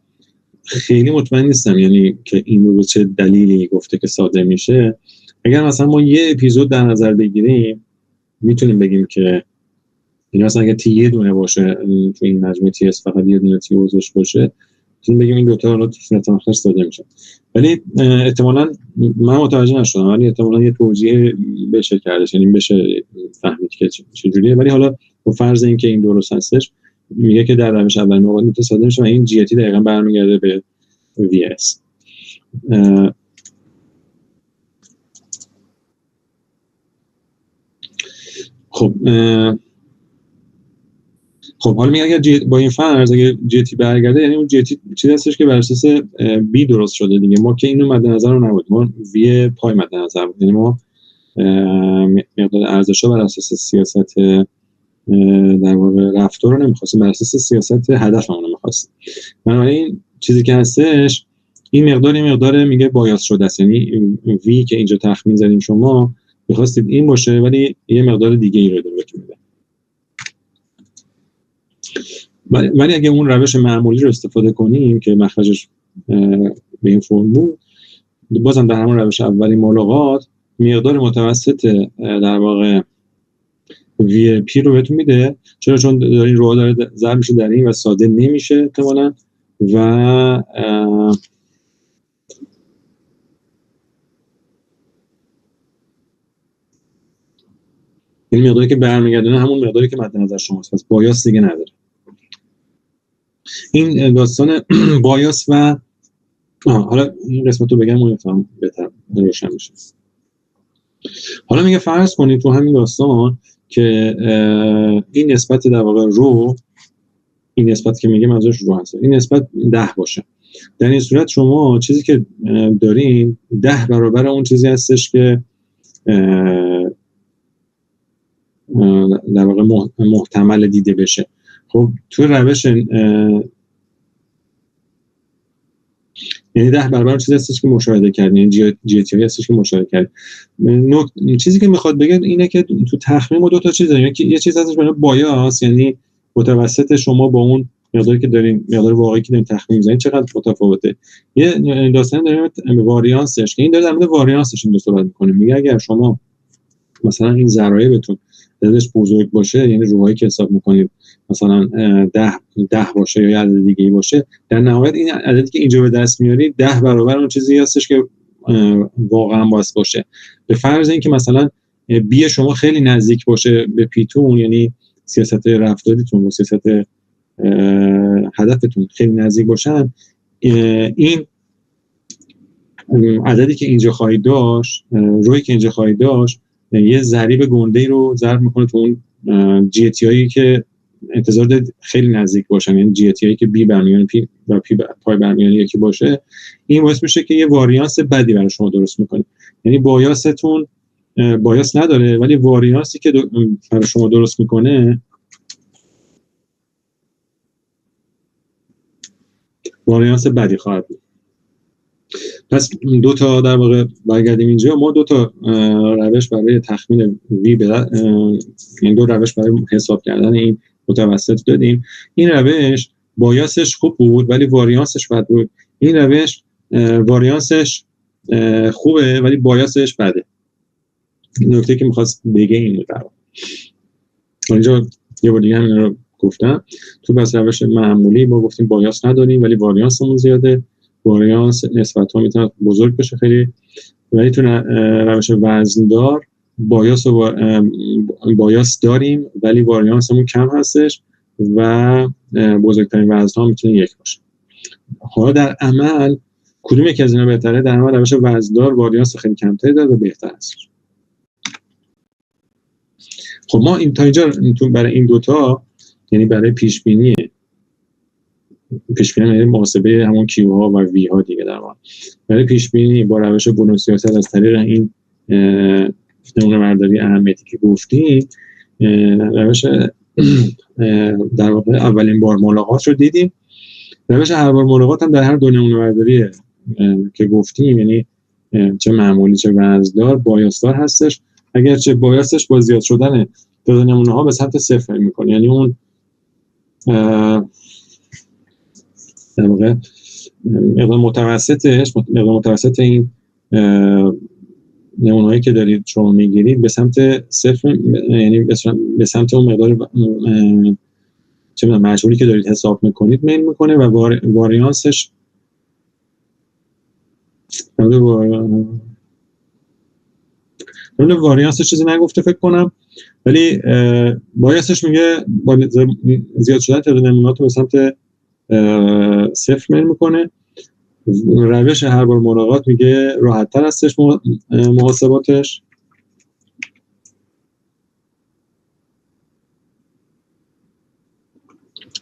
خیلی مطمئن نیستم، یعنی که این رو به چه دلیلی گفته که ساده میشه. اگر مثلا ما یه اپیزود در نظر بگیریم میتونیم بگیم که یعنی مثلا اگه تی یه دونه باشه تو این مجموعه تی اس فقط یه دونه تی اوزش باشه، میتونیم بگیم این دوتا رو صورت مخرج ساده میشه. ولی احتمالاً من متوجه نشدم، ولی احتمالاً یه توضیح بشه کردش، یعنی بشه فهمید که چجوریه. ولی حالا با فرض اینکه این درست هستش، میگه که در روش اول ملاقات میتونه ساده میشه و این جی تی دقیقاً برمیگرده به وی اس. خب حالا میگه اگر با این فرض اگر جی تی برگرده، یعنی اون جی تی چیزی هستش که بر اساس بی درست شده دیگه. ما که اینو مد نظر رو نبود، ما وی پای مد نظر بود، یعنی ما مقدار ارزش‌ها بر اساس سیاست در واقع رفتار رو نمی‌خواستیم، بر اساس سیاست هدفمون رو می‌خواستیم. بنابراین چیزی که هستش این مقدار میگه بایاس شده است، یعنی وی که اینجا تخمین زدیم شما می‌خواستید این باشه ولی یه مقدار دیگه ای رو داره بهتون میده. ولی اگه اون روش معمولی رو استفاده کنیم که مخرجش به این فرم بود، بازم در همون روش اولی ملاقات مقدار متوسط در واقع وی پی رو بهتون میده. چون این رو داره ضرب میشه در این و ساده نمیشه احتمالاً، و این مقداری که برمیگردونه همون مقداری که مد نظر شماست، پس بایاس دیگه نداره. این داستان بایاس و حالا این قسمت رو بگم اون بهتر روشن میشه. حالا میگه فرض کنید تو همین داستان که این نسبت در واقع رو، این نسبت که میگه منظورش رو هست، این نسبت 10 باشه. در این صورت شما چیزی که دارین 10 برابر اون چیزی هستش که در واقع محتمل دیده بشه. خب توی روش یعنی 10 برابر چیزی هستش که مشاهده کردین، یعنی جی تی هستش که مشاهده کردین. چیزی که میخواد بگه اینه که تو تخمین ما دو تا چیز داریم، یه چیز هستش به نام بایاس، یعنی متوسط شما با اون مقداری که دارین، مقدار واقعی که دارین تخمین می‌زنین چقدر متفاوته. یه داستان داریم واریانسش که این داره در مورد واریانسش این دو صحبت می‌کنه. میگه اگر شما مثلا این ضرایبتون عددش بزرگ باشه، یعنی روهایی که حساب می‌کنید مثلا 10 باشه یا عدد دیگه‌ای باشه، در نهایت این عددی که اینجا به دست میارید 10 برابر اون چیزی هستش که واقعا باشه. به فرض اینکه مثلا بی شما خیلی نزدیک باشه به پیتون، یعنی سیاست رفتاریتون و سیاست هدفتون خیلی نزدیک باشن، این عددی که اینجا خواهید داشت، روی که اینجا خواهید داشت، یه ضریب گنده‌ای رو ضرب میکنه تو اون جی تی هایی که انتظار دارید خیلی نزدیک باشن، یعنی جی تی هایی که بی برمیان پی و پی پای برمیان یکی باشه. این باعث میشه که یه واریانس بدی برای شما درست میکنه، یعنی بایاستون بایاس نداره ولی واریانسی که برای شما درست میکنه واریانس بدی خواهد بود. پس دو تا در واقع برگردیم اینجا، ما دو تا روش برای تخمین وی این دو روش برای حساب کردن این متوسط دادیم. این روش بایاسش خوب بود ولی واریانسش بد بود. این روش واریانسش خوبه ولی بایاسش بده. نکته که می‌خواست بگه این بود. اینجا یه بار دیگه همین رو گفتم. تو بس روش معمولی ما گفتیم بایاس نداریم ولی واریانسمون زیاده. واریانس نسبت‌ها میتونه بزرگ بشه خیلی، ولی تو روش وزندار بایاس داریم ولی واریانسمون کم هستش و بزرگترین وزن‌ها میتونه 1 باشه. حالا در عمل کدوم یکی از اینا بهتره؟ در عمل روش وزندار واریانس خیلی کمتری داره و بهتر هست. خب ما این تا اینجا برای این دوتا، یعنی برای پیش بینی یعنی محاسبه همون کیو ها و وی ها دیگه، در واقع برای پیش بینی با روش بونوس سیاست از طریق این نمونه برداری اهمیتی که گفتیم، روش در واقع اولین بار ملاقات رو دیدیم. روش هر بار ملاقات هم در هر دو نمونه برداری که گفتیم، یعنی چه معمولی چه وزندار، بایاسدار هستش. اگرچه بایاسش با زیاد شدن تعداد نمونه ها به سمت صفر میکنه، یعنی اون در واقع مقدار متوسط این نمونه‌هایی که دارید شما میگیرید به سمت صفر، یعنی به سمت اون مقدار چه مجهولی که دارید حساب میکنید میل میکنه و واریانسش واریانسش چیزی نگفته فکر کنم، ولی بایاسش میگه با زیاد شدن تعداد نمونه‌ها به سمت صفر میل میکنه. روش هر بار ملاقات میگه راحت تر هستش محاسباتش.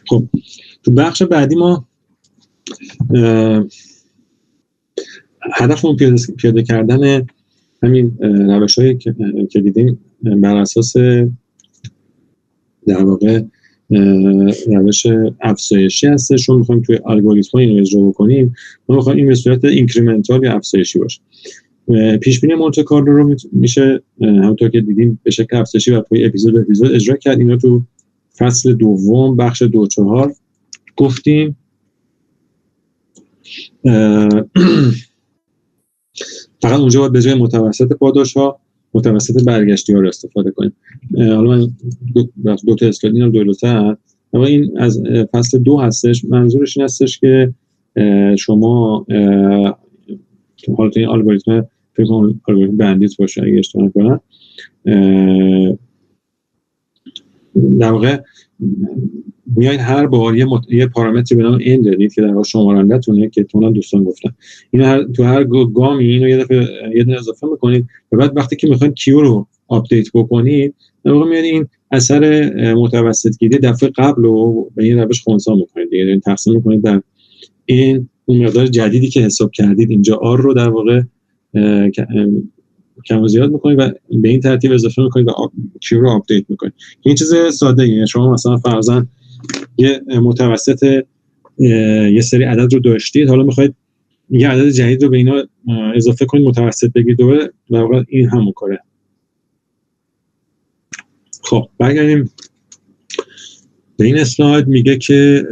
خب تو بخش بعدی ما هدفمون پیاده کردن همین روش‌هایی که دیدیم بر اساس در واقع روش افزایشی هستش. چون می‌خوایم توی الگوریتم‌ها اینو اجرا بکنیم، ما می‌خوایم این به صورت اینکریمنتال یا افزایشی باشه. پیش بینی مونته کارلو رو میشه همونطور که دیدیم به شکل افزایشی و پای اپیزود به اپیزود اجرا کرد. اینا تو فصل دوم بخش 2-4 گفتیم. فقط اونجا باید به جای متوسط پاداش‌ها متوسط برگشتی‌ها رو استفاده کنیم. حالا من دو تا اسلاید اینم دوتا، اما این از فصل 2 هستش. منظورش این هستش که شما حالا تو این الگوریتم فکر کنم الگوریتم بندیت باشه اگه اشتباه نکنم، در واقع میایید هر بار یه پارامتری به نام n دارید که در واقع شمارنده‌تونه که تو دوستان گفتن، اینو تو هر گامی اینو یه دونه اضافه میکنید و بعد وقتی که میخواین کیو رو آپدیت بکنید در واقع میاد این اثر متوسط گیری دفعه قبل رو به این روش خنثی میکنید دیگه، این تقسیم میکنید در این اون مقدار جدیدی که حساب کردید اینجا r رو در واقع کم و زیاد میکنید و به این ترتیب اضافه میکنید و کیو رو آپدیت میکنید. این چیز ساده ایه. شما مثلا فرضاً یه متوسط یه سری عدد رو داشتید، حالا میخواید یه عدد جدید رو به اینا اضافه کنید، متوسط بگید، دوباره در واقع این همون کاره. خب برگردیم به این اسلاید. میگه که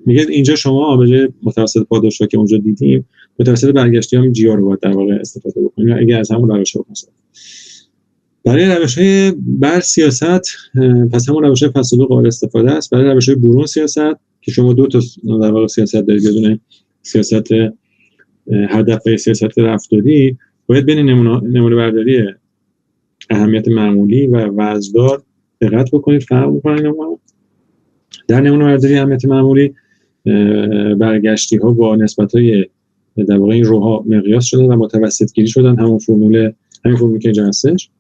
میگه اینجا شما به جای متوسط پاداش‌ها که اونجا دیدیم متوسط برگشتی هم جی رو باید در واقع استفاده بکنیم اگه از همون روش‌ها بکنیم. برای روش‌های بر سیاست پس همون روش‌های فصل 2 قابل استفاده است. برای روش‌های برون سیاست که شما دو تا در واقع سیاست دارید، یه دونه سیاست هدف و سیاست رفتاری، باید بین نمونه برداری اهمیت معمولی و وزندار دقت بکنید، فرق بکنید. در نمونه برداری اهمیت معمولی برگشتی‌ها با نسبت‌های در واقع این روها مقیاس شدن و متوسط گیری شدن، همین فرمولی که اینجا هستش.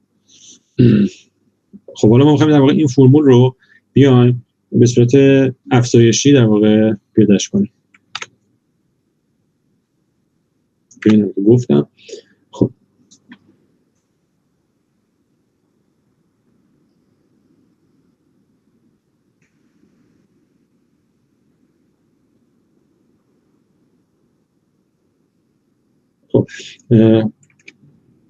خب حالا ما می‌خوایم در واقع این فرمول رو بیایم به صورت افزایشی در واقع پیاده‌اش کنیم. اینو گفتم. خب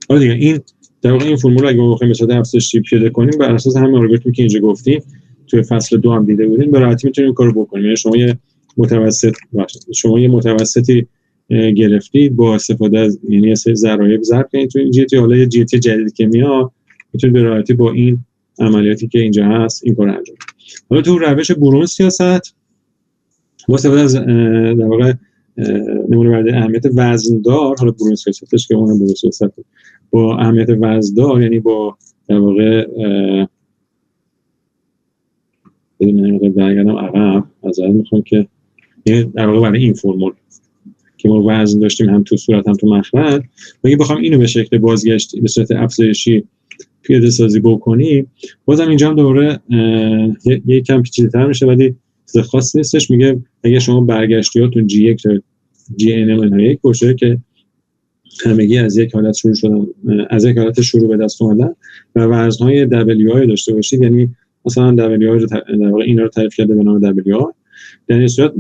حالا دیگه این در واقع این فرمول اگه ما بخوایم به صورت افزایشی پیاده کنیم بر اساس همین الگوریتمی که اینجا گفتیم توی فصل 2 هم دیده بودیم، به راحتی میتونیم این کارو بکنیم. یعنی شما یه متوسطی گرفتید با استفاده از یعنی یه سری ضرایب ضرب کنید تو این جی تی، حالا یه جی تی جدیدی که میاد میتونید به راحتی با این عملیاتی که اینجا هست این کارو انجام بدید. حالا تو روش برون سیاست با استفاده از در واقع نمونه برداری اهمیت وزندار، حالا برون سیاستش که اون برون سیاست با اهمیت وزندار، یعنی با در واقع بدون برگردم عقب از این میخوام که یعنی در واقع برای این فرمول که ما وزن داشتیم هم تو صورت هم تو مخرج، اگه بخوام اینو به شکل بازگشت به صورت افزایشی پیاده سازی بکنیم، بازم اینجا هم دوباره یک کم پیچیده‌تر میشه ولی چیز خاصی نیستش. میگه اگه شما برگشتیاتون G1 تا GN-1 باشه که همگی از یک حالت شروع شدن، از یک حالت شروع به دست اومدن و وزن‌های WI داشته باشید. یعنی مثلا WI رو در واقع اینا رو تعریف کرده به نام WI. در این صورت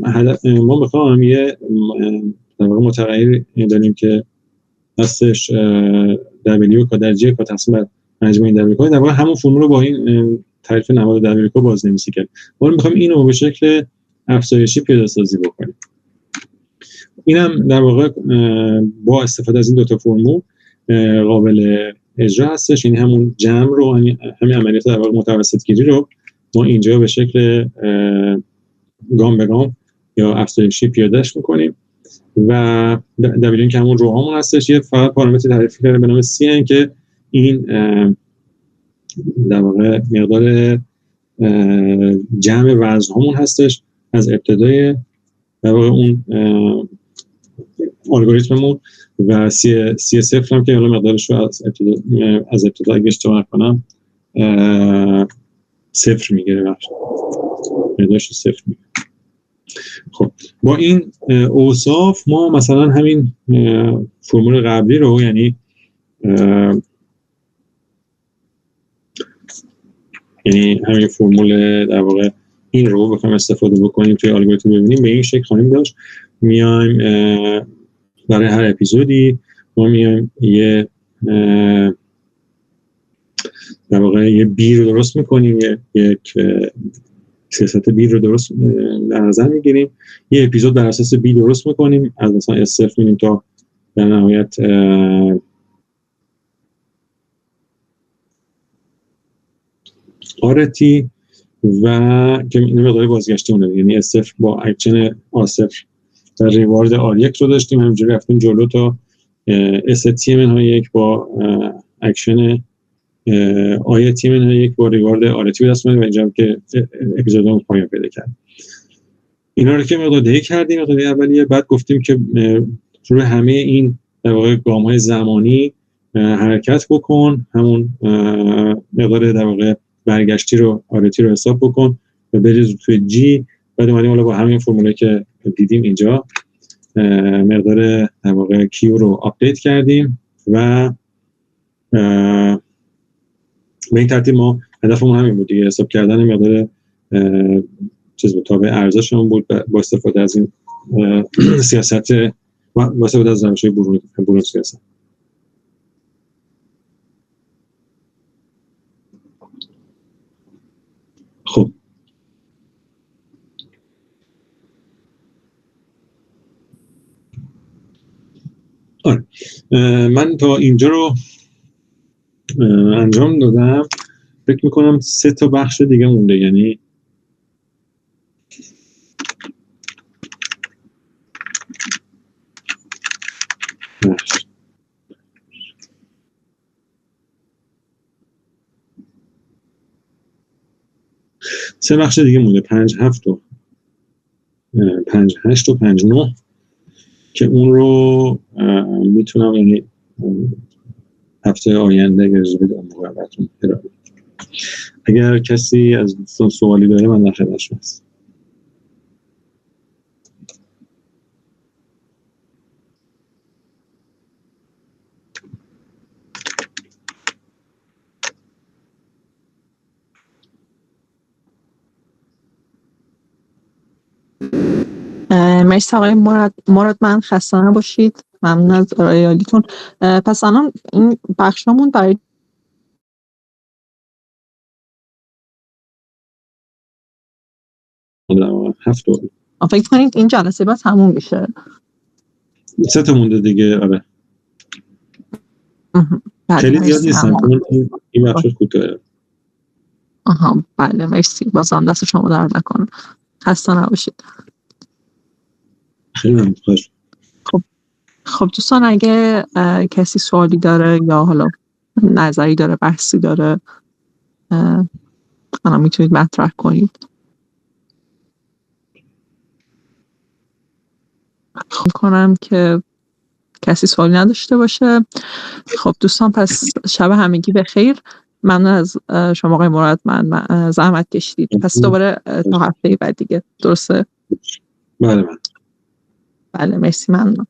ما می‌خوایم یه در واقع متغیر داریم که هستش W در J تقسیم بر مجموع این W. در واقع همون فرمول رو با این تعریف نماد W بازنویسی کرد. ما می‌خوایم اینو به شکل افزایشی پیاده‌سازی بکنیم. اینم در واقع با استفاده از این دو تا فرمول قابل اجرا هستش. یعنی همون جمع رو، همین عملیات در واقع متوسط گیری رو ما اینجا به شکل گام به گام یا افزایشی پیادهش میکنیم و دلیل اینکه همون روهامون هستش. یه فقط پارامتری تعریف کرده به نام CN که این در واقع مقدار جمع وزن‌هامون هستش از ابتدای در واقع اون الگوریتممون و سی صفر هم که حالا مقدارش رو از ابتدا اگه اشتباه نکنم صفر میگیره، مقدارش صفر میگیره. خب با این اوصاف ما مثلا همین فرمول قبلی رو، یعنی همین فرمول در واقع این رو بخوایم استفاده بکنیم توی الگوریتم ببینیم، به این شکل خواهیم داشت. میایم برای هر اپیزودی ما میایم یه در واقع یه بی رو درست میکنیم، یک سیاست بی رو درست در نظر میگیریم، یه اپیزود بر اساس بی درست میکنیم، از مثلا S0 میریم تا در نهایت آرتی و که این مقداری بازگشتی مونه، یعنی S0 با اکشن A0 در ریوارد R1 رو داشتیم، همینجوری رفتیم جلو تا S -1 با اکشن آیت یک با ریوارد آرتی به دست اومد و اینجا که اپیزودمون پایان پیدا کرد. اینا رو که مقدار دهی کردیم مقدار اولیه، بعد گفتیم که روی همه این در واقع گام‌های زمانی حرکت بکن، همون مقدار در واقع برگشتی رو آرتی رو حساب بکن و بریز توی جی. بعد اومدیم حالا با همین فرموله که دیدیم اینجا مقدار در واقع کیو رو آپدیت کردیم و به این ترتیب ما هدفمون همین بود دیگه، حساب کردن مقدار چیز بود تابع ارزشمون بود با استفاده از این سیاست با استفاده از روش‌های برون سیاست. خب آره من تا اینجا رو انجام دادم. فکر میکنم 3 تا بخش دیگه مونده، یعنی سه بخش دیگه مونده، 5 7 و 5 8 و 5 9 که اون رو میتونم یعنی هفته آینده اگر اجازه بدید اون موقع براتون ارائه بدم. اگر کسی از دوستان سوالی داره من در خدمتشون هستم. مرسی آقای مراد من خسته نباشید، ممنون از ارائه عالیتون. پس الان این بخشامون برای هفته فکر کنید این جلسه بعد تموم میشه. 3 تا مونده دیگه. آره خیلی زیاد نیستن، این بخش کوتاه. بله مرسی، بازم دست شما درد نکنه، خسته نباشید. خیلی ممنون. خب دوستان اگه کسی سوالی داره یا حالا نظری داره، بحثی داره، حالا میتونید مطرح کنید. خب کنم که کسی سوالی نداشته باشه. خب دوستان پس شب همگی بخیر. ممنون از شما آقای مراد، من زحمت کشیدید. پس دوباره تا هفته بعد دیگه، درسته؟ بله بله مرسی، ممنون.